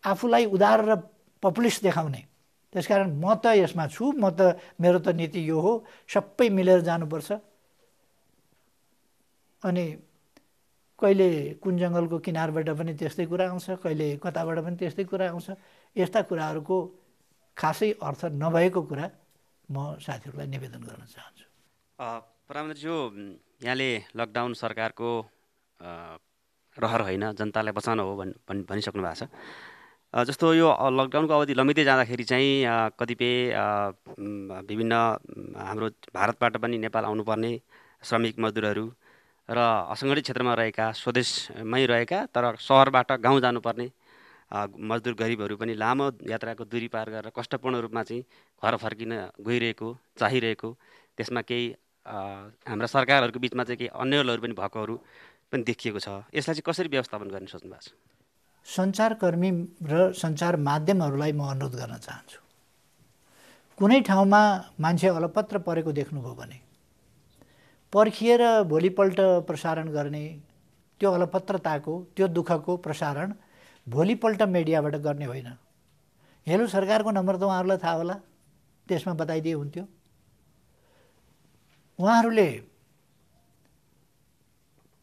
आफूलाई उदार र पपुलिस्ट देखाउने, त्यसकारण म त यसमा छु, मेरो त नीति यो हो, सबै मिलेर जानुपर्छ। अनि कहिले कुन जङ्गलको किनारबाट पनि त्यस्तै कुरा आउँछ, कहिले कताबाट पनि त्यस्तै कुरा आउँछ। यस्ता कुराहरूको खासै अर्थ नभएको कुरा म साथीहरूलाई निवेदन गर्न चाहन्छु। परामर्शज्यू, यहाँले लकडाउन सरकारको रहर होइन, जनतालाई बचाउन हो भनिसक्नु भएको छ। जस्तो यो लकडाउनको अवधि लम्बिँदै जाँदाखेरि चाहिँ कतिपय विभिन्न हाम्रो भारतबाट पनि नेपाल आउनुपर्ने श्रमिक मजदुरहरू र असङ्गठित क्षेत्रमा रहेका, स्वदेशमै रहेका तर सहरबाट गाउँ जानुपर्ने मजदुर गरिबहरू पनि लामो यात्राको दूरी पार गरेर कष्टपूर्ण रूपमा चाहिँ घर फर्किन गइरहेको, चाहिरहेको, त्यसमा केही हाम्रा सरकारहरूको बिचमा चाहिँ केही अन्यलहरू पनि भएकोहरू पनि देखिएको छ। यसलाई चाहिँ कसरी व्यवस्थापन गर्ने सोच्नु भएको छ? सञ्चारकर्मी र सञ्चार माध्यमहरूलाई म अनुरोध गर्न चाहन्छु, कुनै ठाउँमा मान्छे अलपत्र परेको देख्नुभयो भने पर्खिएर भोलिपल्ट प्रसारण गर्ने त्यो अलपत्रताको त्यो दुःखको प्रसारण भोलिपल्ट मिडियाबाट गर्ने होइन। हेलो सरकारको नम्बर त उहाँहरूलाई थाहा होला, त्यसमा बताइदिए हुन्थ्यो। उहाँहरूले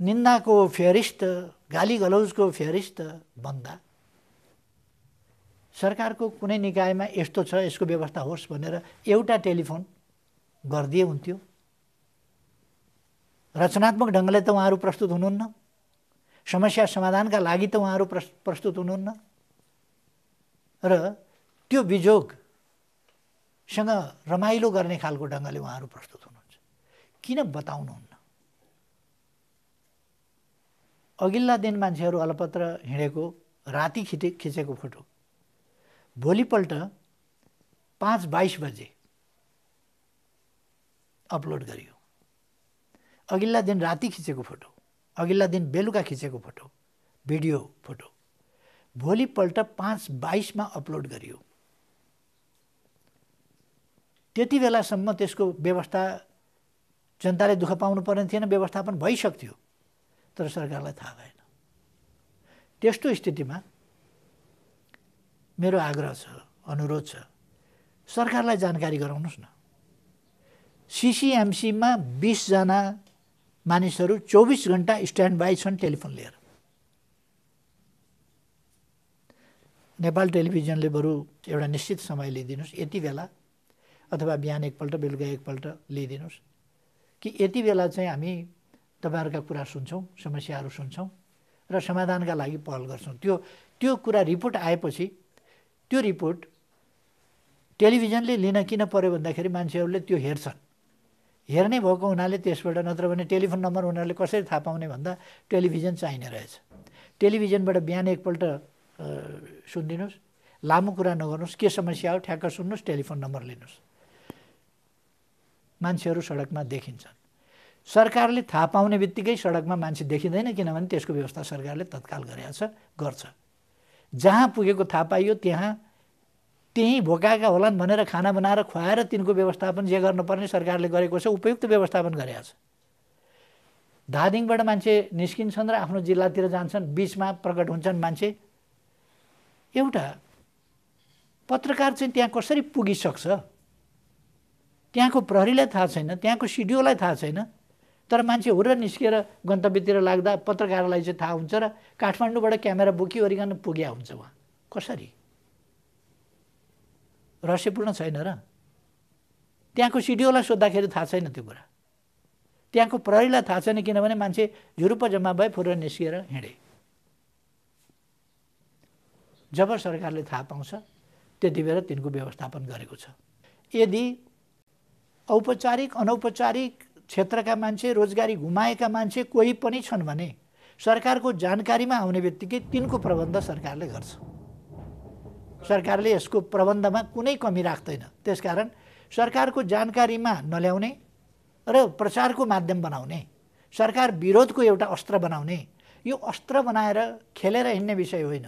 निन्दाको फेरिस्त, गाली गलौजको फेरिस्त भन्दा सरकारको कुनै निकायमा यस्तो छ यसको व्यवस्था होस् भनेर एउटा टेलिफोन गरिदिए हुन्थ्यो। रचनात्मक ढङ्गले त उहाँहरू प्रस्तुत हुनुहुन्न, समस्या समाधानका लागि त उहाँहरू प्रस्तुत हुनुहुन्न र त्यो बिजोगसँग रमाइलो गर्ने खालको ढङ्गले उहाँहरू प्रस्तुत हुनुहुन्छ। किन बताउनुहुन्न? अघिल्ला दिन मान्छेहरू अलपत्र हिँडेको राति खिचेको फोटो भोलिपल्ट 5:22 बजे अपलोड गरियो। अघिल्ला दिन राति खिचेको फोटो, अघिल्ला दिन बेलुका खिचेको फोटो, भिडियो फोटो भोलिपल्ट 5:22 मा अपलोड गरियो। त्यति बेलासम्म त्यसको व्यवस्था जनताले दुःख पाउनु पर्ने थिएन, व्यवस्थापन भइसक्थ्यो, तर सरकारलाई थाहा भएन। त्यस्तो स्थितिमा मेरो आग्रह छ, अनुरोध छ, सरकारलाई जानकारी गराउनुहोस् न। सिसिएमसीमा 20 जना मानिसहरू 24 घण्टा स्ट्यान्ड बाई छन् टेलिफोन लिएर। नेपाल टेलिभिजनले बरु एउटा निश्चित समय लिइदिनुहोस्, यति बेला अथवा बिहान एकपल्ट बेलुका एकपल्ट लिइदिनुहोस् कि यति बेला चाहिँ हामी तपाईँहरूका कुरा सुन्छौँ, समस्याहरू सुन्छौँ र समाधानका लागि पहल गर्छौँ। त्यो कुरा रिपोर्ट आएपछि त्यो रिपोर्ट टेलिभिजनले लिन किन पर्यो भन्दाखेरि मान्छेहरूले त्यो हेर्छन्। हेर्ने भएको हुनाले त्यसबाट, नत्र भने टेलिफोन नम्बर उनीहरूले कसरी थाहा पाउने भन्दा टेलिभिजन चाहिने रहेछ। टेलिभिजनबाट बिहान एकपल्ट सुनिदिनुहोस्, लामो कुरा नगर्नुहोस्, के समस्या हो ठ्याक्क सुन्नुहोस्, टेलिफोन नम्बर लिनुहोस्। मान्छेहरू सडकमा देखिन्छन्। सरकारले थाहा पाउने बित्तिकै सडकमा मान्छे देखिँदैन, किनभने त्यसको व्यवस्था सरकारले तत्काल गर्छ। जहाँ पुगेको थाहा पाइयो त्यहीँ भोकाएका होलान् भनेर खाना बनाएर खुवाएर तिनको व्यवस्थापन जे गर्नुपर्ने सरकारले गरेको छ, उपयुक्त व्यवस्थापन गरेको छ। धादिङबाट मान्छे निस्किन्छन् र आफ्नो जिल्लातिर जान्छन्, बिचमा प्रकट हुन्छन् मान्छे। एउटा पत्रकार चाहिँ त्यहाँ कसरी पुगिसक्छ? त्यहाँको प्रहरीलाई थाहा छैन, त्यहाँको सिडिओलाई थाहा छैन, तर मान्छे हुर्र निस्किएर गन्तव्यतिर लाग्दा पत्रकारलाई चाहिँ थाहा हुन्छ र काठमाडौँबाट क्यामेरा बोकिओरिकन पुग्या हुन्छ उहाँ। कसरी? रहस्यपूर्ण छैन र? त्यहाँको सिडिओलाई सोद्धाखेरि थाहा छैन त्यो कुरा, त्यहाँको प्रहरीलाई थाहा छैन, किनभने मान्छे झुरुप्प जम्मा भए फुरेर निस्किएर हिँडे। जब सरकारले थाहा पाउँछ त्यति बेला तिनको व्यवस्थापन गरेको छ। यदि औपचारिक अनौपचारिक क्षेत्रका मान्छे, रोजगारी गुमाएका मान्छे कोही पनि छन् भने सरकारको जानकारीमा आउने बित्तिकै तिनको प्रबन्ध सरकारले गर्छ। सरकारले यसको प्रबन्धमा कुनै कमी राख्दैन। त्यसकारण सरकारको जानकारीमा नल्याउने र प्रचारको माध्यम बनाउने, सरकार विरोधको एउटा अस्त्र बनाउने, यो अस्त्र बनाएर खेलेर हिँड्ने विषय होइन,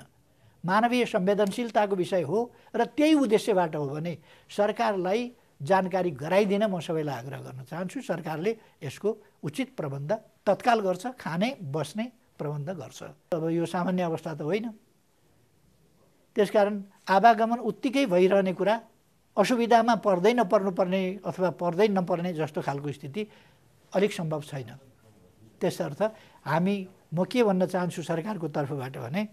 मानवीय संवेदनशीलताको विषय हो। र त्यही उद्देश्यबाट हो भने सरकारलाई जानकारी गराइदिन म सबैलाई आग्रह गर्न चाहन्छु। सरकारले यसको उचित प्रबन्ध तत्काल गर्छ, खाने बस्ने प्रबन्ध गर्छ। अब यो सामान्य अवस्था त होइन, त्यसकारण आवागमन उत्तिकै भइरहने कुरा, असुविधामा पर्दै नपर्नुपर्ने अथवा पर्दै नपर्ने जस्तो खालको स्थिति अलिक सम्भव छैन। त्यसर्थ म के भन्न चाहन्छु सरकारको तर्फबाट भने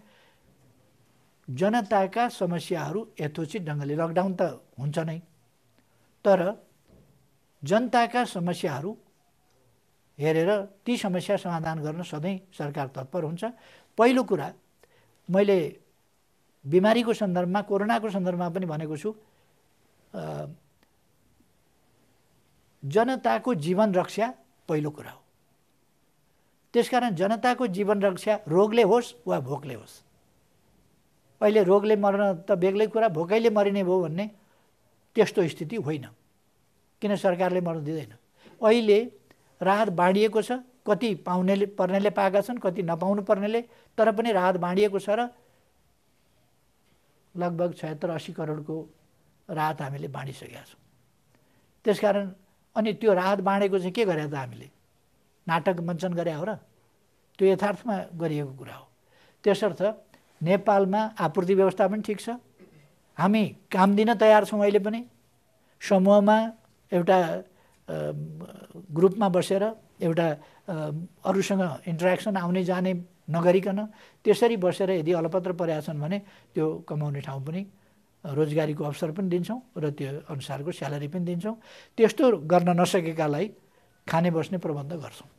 जनताका समस्याहरू यथोचित ढङ्गले, लकडाउन त हुन्छ नै, तर जनताका समस्याहरू हेरेर ती समस्या समाधान गर्न सधैँ सरकार तत्पर हुन्छ। पहिलो कुरा मैले बिमारीको सन्दर्भमा, कोरोनाको सन्दर्भमा पनि भनेको छु, जनताको जीवन रक्षा पहिलो कुरा हो। त्यसकारण जनताको जीवन रक्षा रोगले होस् वा भोकले होस्। अहिले रोगले मर्न त बेग्लै कुरा, भोकैले मरिने भयो भन्ने त्यस्तो स्थिति होइन, किन सरकारले मर्न दिँदैन। अहिले राहत बाँडिएको छ, कति पर्नेले पाएका छन्, कति नपाउनु पर्नेले, तर पनि राहत बाँडिएको छ र लगभग 76-80 करोडको राहत हामीले बाँडिसकेका छौँ। त्यसकारण अनि त्यो राहत बाँडेको चाहिँ के गरे त हामीले? नाटक मञ्चन गरे हो र? त्यो यथार्थमा गरिएको कुरा हो। त्यसर्थ नेपालमा आपूर्ति व्यवस्था पनि ठिक छ। हामी काम दिन तयार छौँ। अहिले पनि समूहमा एउटा ग्रुपमा बसेर एउटा अरूसँग इन्टरेक्सन आउने जाने नगरिकन त्यसरी बसेर यदि अलपत्र परेका छन् भने त्यो कमाउने ठाउँ पनि रोजगारीको अवसर पनि दिन्छौँ र त्यो अनुसारको स्यालेरी पनि दिन्छौँ। त्यस्तो गर्न नसकेकालाई खाने बस्ने प्रबन्ध गर्छौँ,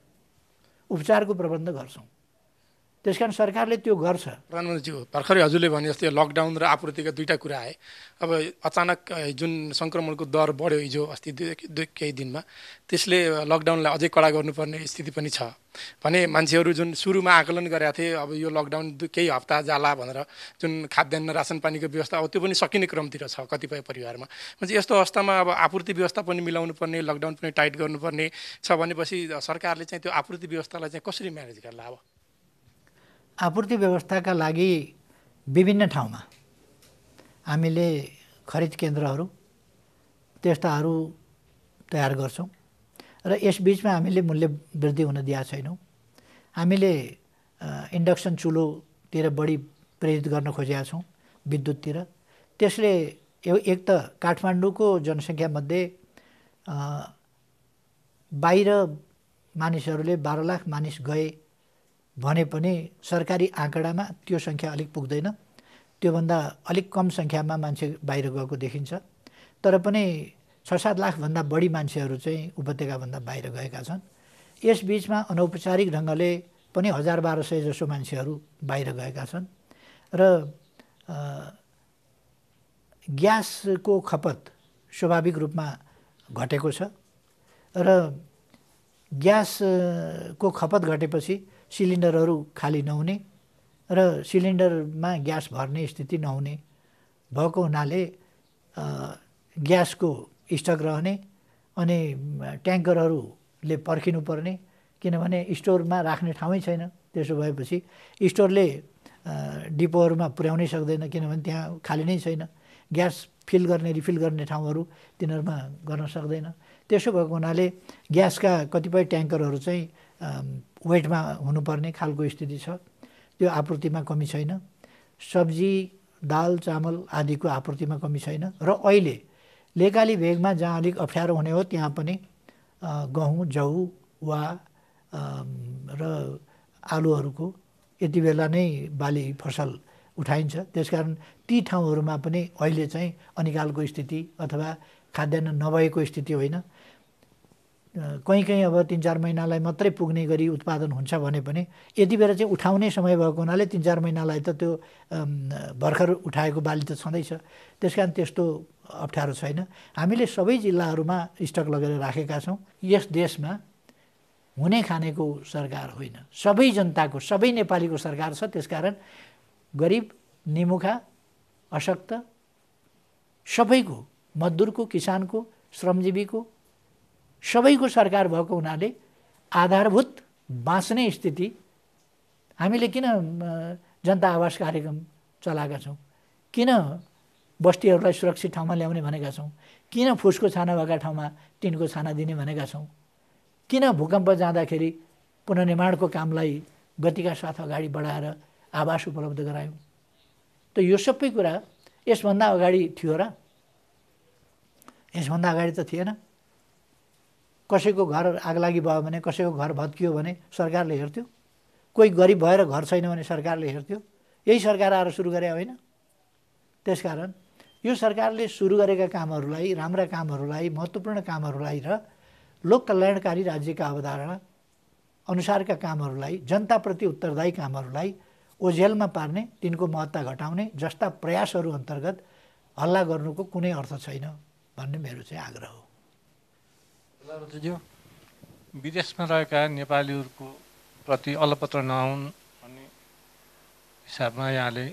उपचारको प्रबन्ध गर्छौँ। त्यसकारण सरकारले त्यो गर्छ। प्रधानमन्त्रीज्यू, भर्खरै हजुरले भने जस्तै लकडाउन र आपूर्तिका दुईटा कुरा आए। अब अचानक जुन सङ्क्रमणको दर बढ्यो हिजो अस्ति केही दिनमा, त्यसले लकडाउनलाई अझै कडा गर्नुपर्ने स्थिति पनि छ भने मान्छेहरू जुन सुरुमा आकलन गरेका थिए अब यो लकडाउन केही हप्ता जाला भनेर, जुन खाद्यान्न रासन पानीको व्यवस्था अब त्यो पनि सकिने क्रमतिर छ कतिपय परिवारमा। म्हणजे यस्तो अवस्थामा अब आपूर्ति व्यवस्था पनि मिलाउनु पर्ने, लकडाउन पनि टाइट गर्नुपर्ने छ भनेपछि सरकारले चाहिँ त्यो आपूर्ति व्यवस्थालाई चाहिँ कसरी म्यानेज गर्ला? अब आपूर्ति व्यवस्थाका लागि विभिन्न ठाउँमा हामीले खरिद केन्द्रहरू त्यस्ताहरू तयार गर्छौँ र यसबिचमा हामीले मूल्य वृद्धि हुन दिएका छैनौँ। हामीले इन्डक्सन चुलोतिर बढी प्रेरित गर्न खोजेका छौँ, विद्युततिर। त्यसले एक त काठमाडौँको जनसङ्ख्यामध्ये बाहिर मानिसहरूले 12 लाख मानिस गए भने पनि सरकारी आँकडामा त्यो सङ्ख्या अलिक पुग्दैन। त्योभन्दा अलिक कम सङ्ख्यामा मान्छे बाहिर गएको देखिन्छ। तर पनि 6-7 लाखभन्दा बढी मान्छेहरू चाहिँ उपत्यकाभन्दा बाहिर गएका छन्। यसबिचमा अनौपचारिक ढङ्गले पनि 1000-1200 जसो मान्छेहरू बाहिर गएका छन् र ग्यासको खपत स्वाभाविक रूपमा घटेको छ र ग्यासको खपत घटेपछि सिलिन्डरहरू खाली नहुने र सिलिन्डरमा ग्यास भर्ने स्थिति नहुने भएको हुनाले ग्यासको स्टक रहने अनि ट्याङ्करहरूले पर्खिनुपर्ने, किनभने स्टोरमा राख्ने ठाउँै छैन। त्यसो भएपछि स्टोरले डिपोहरूमा पुर्याउनै सक्दैन, किनभने त्यहाँ खाली नै छैन। ग्यास फिल गर्ने, रिफिल गर्ने ठाउँहरू तिनीहरूमा गर्न सक्दैन। त्यसो भएको हुनाले ग्यासका कतिपय ट्याङ्करहरू चाहिँ वेटमा हुनुपर्ने खालको स्थिति छ। त्यो आपूर्तिमा कमी छैन। सब्जी, दाल, चामल आदिको आपूर्तिमा कमी छैन र अहिले लेकाली भेगमा जहाँ अलिक अप्ठ्यारो हुने हो त्यहाँ पनि गहुँ, जौ वा र आलुहरूको यति बेला नै बाली फसल उठाइन्छ। त्यसकारण ती ठाउँहरूमा पनि अहिले चाहिँ अनिकालको स्थिति अथवा खाद्यान्न नभएको स्थिति होइन। कहीँ अब 3-4 महिनालाई मात्रै पुग्ने गरी उत्पादन हुन्छ भने पनि यति बेला चाहिँ उठाउने समय भएको हुनाले 3-4 महिनालाई त त्यो भर्खर उठाएको बाली त छँदैछ। त्यसकारण त्यस्तो अप्ठ्यारो छैन। हामीले सबै जिल्लाहरूमा स्टक लगेर राखेका छौँ। यस देशमा हुने खानेको सरकार होइन, सबै जनताको, सबै नेपालीको सरकार छ। त्यसकारण गरिब, निमुखा, अशक्त सबैको, मजदुरको, किसानको, श्रमजीवीको सबैको सरकार भएको हुनाले आधारभूत बाँच्ने स्थिति हामीले किन जनता आवास कार्यक्रम चलाएका छौँ, किन बस्तीहरूलाई सुरक्षित ठाउँमा ल्याउने भनेका छौँ, किन फुसको छाना भएका ठाउँमा टिनको छाना दिने भनेका छौँ, किन भूकम्प जाँदाखेरि पुनर्निर्माणको कामलाई गतिका साथ अगाडि बढाएर आवास उपलब्ध गरायौँ। त यो सबै कुरा यसभन्दा अगाडि थियो र? यसभन्दा अगाडि त थिएन। कसैको घर आगलागी भयो भने, कसैको घर भत्कियो भने सरकारले हेर्थ्यो। कोही गरिब भएर घर छैन भने सरकारले हेर्थ्यो। यही सरकार आएर सुरु गरे होइन? त्यसकारण यो सरकारले सुरु गरेका कामहरूलाई, राम्रा कामहरूलाई, महत्त्वपूर्ण कामहरूलाई र लोक कल्याणकारी राज्यका अवधारणा अनुसारका कामहरूलाई, जनताप्रति उत्तरदायी कामहरूलाई ओझेलमा पार्ने, तिनको महत्ता घटाउने जस्ता प्रयासहरू अन्तर्गत हल्ला गर्नुको कुनै अर्थ छैन भन्ने मेरो चाहिँ आग्रह हो। प्रधानमन्त्रीज्यू, विदेशमा रहेका नेपालीहरूको प्रति अलपत्र नहुन् भन्ने हिसाबमा यहाँले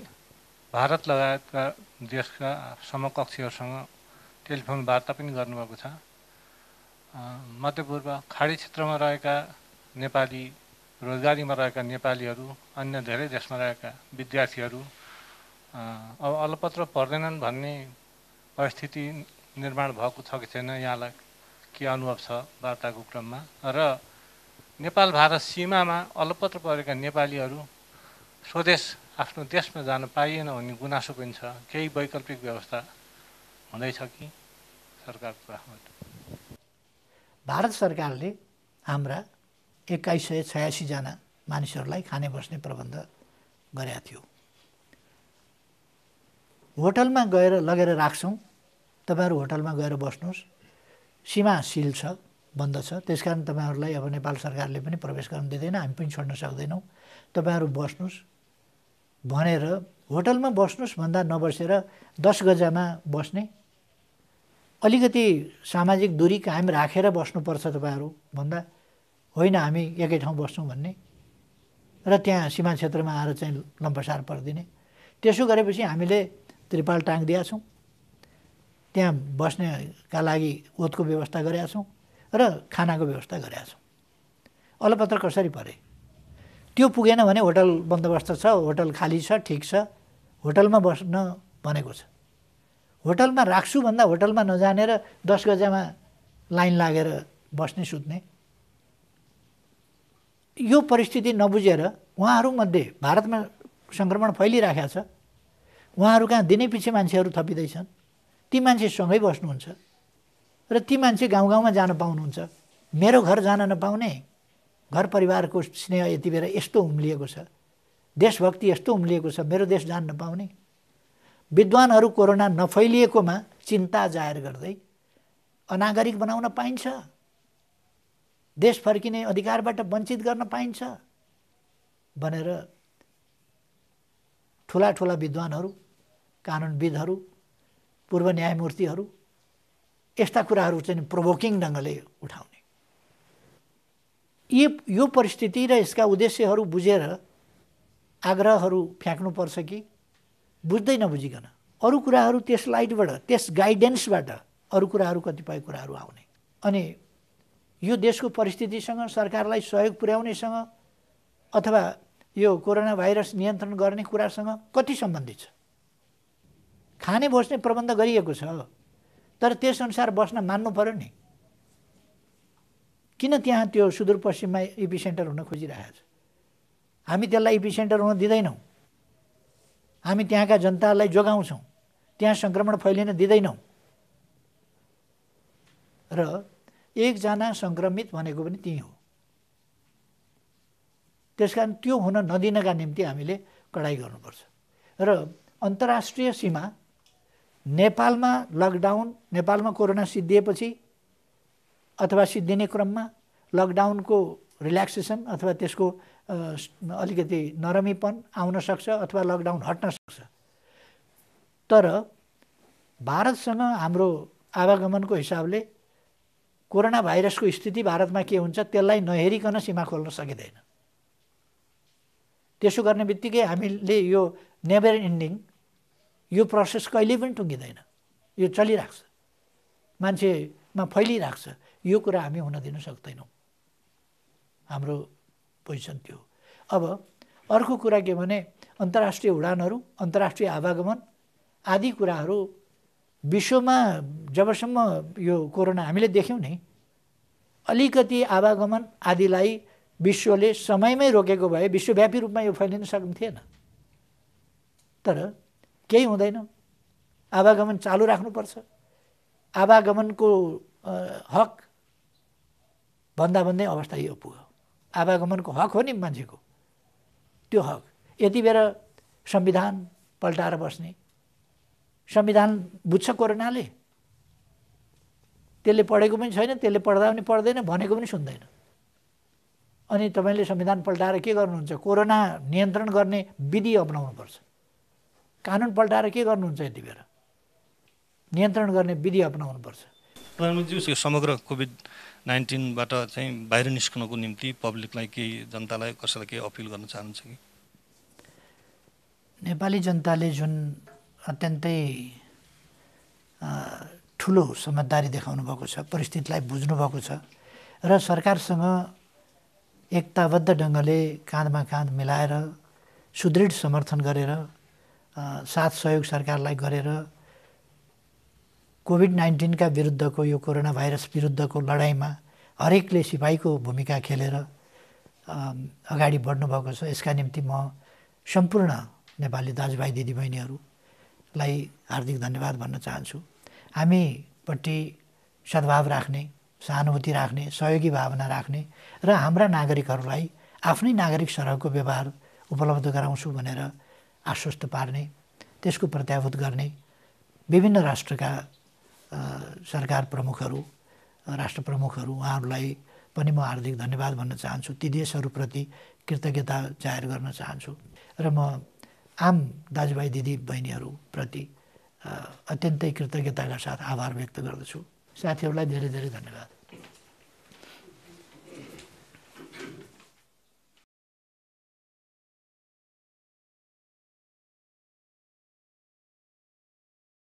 भारत लगायतका देशका समकक्षीहरूसँग टेलिफोन वार्ता पनि गर्नुभएको छ। मध्यपूर्व खाडी क्षेत्रमा रहेका नेपाली, रोजगारीमा रहेका नेपालीहरू, अन्य धेरै देशमा रहेका विद्यार्थीहरू अब अलपत्र पर्दैनन् भन्ने परिस्थिति निर्माण भएको छ कि छैन, यहाँलाई के अनुभव छ वार्ताको क्रममा? र नेपाल भारत सीमामा अलपत्र परेका नेपालीहरू स्वदेश आफ्नो देशमा जान पाइएन भन्ने गुनासो पनि छ। केही वैकल्पिक व्यवस्था हुँदैछ कि सरकारको तर्फबाट? भारत सरकारले हाम्रा 2186 जना मानिसहरूलाई खाने बस्ने प्रबन्ध गरेका थियो। होटलमा गएर लगेर राख्छौँ, तपाईँहरू होटलमा गएर बस्नुहोस्, सीमा सिल छ, बन्द छ, त्यसकारण तपाईँहरूलाई अब नेपाल सरकारले पनि प्रवेश गर्न दिँदैन, हामी पनि छोड्न सक्दैनौँ, तपाईँहरू बस्नुहोस् भनेर होटलमा बस्नुहोस् भन्दा नबसेर 10 गजामा बस्ने, अलिकति सामाजिक दूरी कायम राखेर बस्नुपर्छ तपाईँहरू भन्दा होइन हामी एकै ठाउँ बस्छौँ भन्ने र त्यहाँ सीमा क्षेत्रमा आएर चाहिँ लम्पसार परिदिने। त्यसो गरेपछि हामीले त्रिपाल टाङ्दिया छौँ, त्यहाँ बस्नेका लागि ओतको व्यवस्था गरेका छौँ र खानाको व्यवस्था गरेका छौँ। अलपत्र कसरी परे? त्यो पुगेन भने होटल बन्दोबस्त छ, होटल खाली छ, ठिक छ, होटलमा बस्न भनेको छ। होटलमा राख्छु भन्दा होटलमा नजाने र 10 गजामा लाइन लागेर बस्ने सुत्ने, यो परिस्थिति नबुझेर उहाँहरूमध्ये भारतमा सङ्क्रमण फैलिराखेको छ, उहाँहरू कहाँ दिनै पछि मान्छेहरू थपिँदैछन्, ती मान्छे सँगै बस्नुहुन्छ र ती मान्छे गाउँ गाउँमा जान पाउनुहुन्छ। मेरो घर जान नपाउने, घर परिवारको स्नेह यति बेला यस्तो उम्लिएको छ, देशभक्ति यस्तो उम्लिएको छ, मेरो देश जान नपाउने, विद्वानहरू कोरोना नफैलिएकोमा चिन्ता जाहेर गर्दै अनागरिक बनाउन पाइन्छ, देश फर्किने अधिकारबाट वञ्चित गर्न पाइन्छ भनेर ठुला ठुला विद्वानहरू, कानुनविदहरू, पूर्व न्यायमूर्तिहरू यस्ता कुराहरू चाहिँ प्रोभोकिङ ढङ्गले उठाउने। यो परिस्थिति र यसका उद्देश्यहरू बुझेर आग्रहहरू फ्याँक्नुपर्छ कि बुझ्दै नबुझिकन अरू कुराहरू त्यस लाइटबाट, त्यस गाइडेन्सबाट अरू कुराहरू कतिपय कुराहरू आउने, अनि यो देशको परिस्थितिसँग सरकारलाई सहयोग पुर्याउनेसँग अथवा यो कोरोना भाइरस नियन्त्रण गर्ने कुरासँग कति सम्बन्धित छ? खाने बस्ने प्रबन्ध गरिएको छ, तर त्यसअनुसार बस्न मान्नु पर्यो नि। किन त्यहाँ त्यो सुदूरपश्चिममा इपी सेन्टर हुन खोजिरहेको छ? हामी त्यसलाई इपी सेन्टर हुन दिँदैनौँ, हामी त्यहाँका जनतालाई जोगाउँछौँ, त्यहाँ सङ्क्रमण फैलिन दिँदैनौँ र एकजना सङ्क्रमित भनेको पनि त्यही हो। त्यसकारण त्यो हुन नदिनका निम्ति हामीले कडाइ गर्नुपर्छ र अन्तर्राष्ट्रिय सीमा नेपालमा लकडाउन, नेपालमा कोरोना सिद्धिएपछि अथवा सिद्धिने क्रममा लकडाउनको रिल्याक्सेसन अथवा त्यसको अलिकति नरमीपन आउन सक्छ अथवा लकडाउन हट्न सक्छ। तर भारतसँग हाम्रो आवागमनको हिसाबले कोरोना भाइरसको स्थिति भारतमा के हुन्छ त्यसलाई नहेरिकन सीमा खोल्न सकिँदैन। त्यसो गर्ने बित्तिकै हामीले यो नेभर एन्डिङ यो प्रोसेस कहिले पनि टुङ्गिँदैन, यो चलिरहेको छ, मान्छेमा फैलिरहेको छ, यो कुरा हामी हुन दिन सक्दैनौँ। हाम्रो पोजिसन त्यो। अब अर्को कुरा के भने अन्तर्राष्ट्रिय उडानहरू, अन्तर्राष्ट्रिय आवागमन आदि कुराहरू विश्वमा जबसम्म यो कोरोना हामीले देख्यौँ नि, अलिकति आवागमन आदिलाई विश्वले समयमै रोकेको भए विश्वव्यापी रूपमा यो फैलिन सक्ने थिएन। तर केही हुँदैन, आवागमन चालु राख्नुपर्छ। आवागमनको हक भन्दा भन्दै अवस्था यो पुग्यो। आवागमनको हक हो नि मान्छेको, त्यो हक यति बेला संविधान पल्टाएर बस्ने, संविधान बुझ्छ कोरोनाले, त्यसले पढेको पनि छैन, त्यसले पढ्दा पनि पढ्दैन, भनेको पनि सुन्दैन। अनि तपाईँले संविधान पल्टाएर के गर्नुहुन्छ? कोरोना नियन्त्रण गर्ने विधि अपनाउनुपर्छ। कानुन पल्टाएर के गर्नुहुन्छ? यति बेला नियन्त्रण गर्ने विधि अपनाउनुपर्छ। प्रधानमन्त्रीज्यू, समग्र कोभिड-19बाट चाहिँ बाहिर निस्कनको निम्ति पब्लिकलाई केही, जनतालाई कसैलाई केही अपिल गर्न चाहनुहुन्छ कि? नेपाली जनताले जुन अत्यन्तै ठुलो समझदारी देखाउनु भएको छ, परिस्थितिलाई बुझ्नु भएको छ र सरकारसँग एकताबद्ध ढङ्गले काँधमा काँध मिलाएर सुदृढ समर्थन गरेर साथ सहयोग सरकारलाई गरेर कोभिड-19का विरुद्धको, यो कोरोना भाइरस विरुद्धको लडाइँमा हरेकले सिपाहीको भूमिका खेलेर अगाडि बढ्नुभएको छ। यसका निम्ति म सम्पूर्ण नेपाली दाजुभाइ दिदीबहिनीहरूलाई हार्दिक धन्यवाद भन्न चाहन्छु। हामीपट्टि सद्भाव राख्ने, सहानुभूति राख्ने, सहयोगी भावना राख्ने र हाम्रा नागरिकहरूलाई आफ्नै नागरिक सरहको व्यवहार उपलब्ध गराउँछु भनेर आश्वस्त पार्ने, त्यसको प्रत्याभूत गर्ने विभिन्न राष्ट्रका सरकार प्रमुखहरू, राष्ट्र प्रमुखहरू, उहाँहरूलाई पनि म हार्दिक धन्यवाद भन्न चाहन्छु। ती देशहरूप्रति कृतज्ञता जाहेर गर्न चाहन्छु र म आम दाजुभाइ दिदी बहिनीहरूप्रति अत्यन्तै कृतज्ञताका साथ आभार व्यक्त गर्दछु। साथीहरूलाई धेरै धेरै धन्यवाद।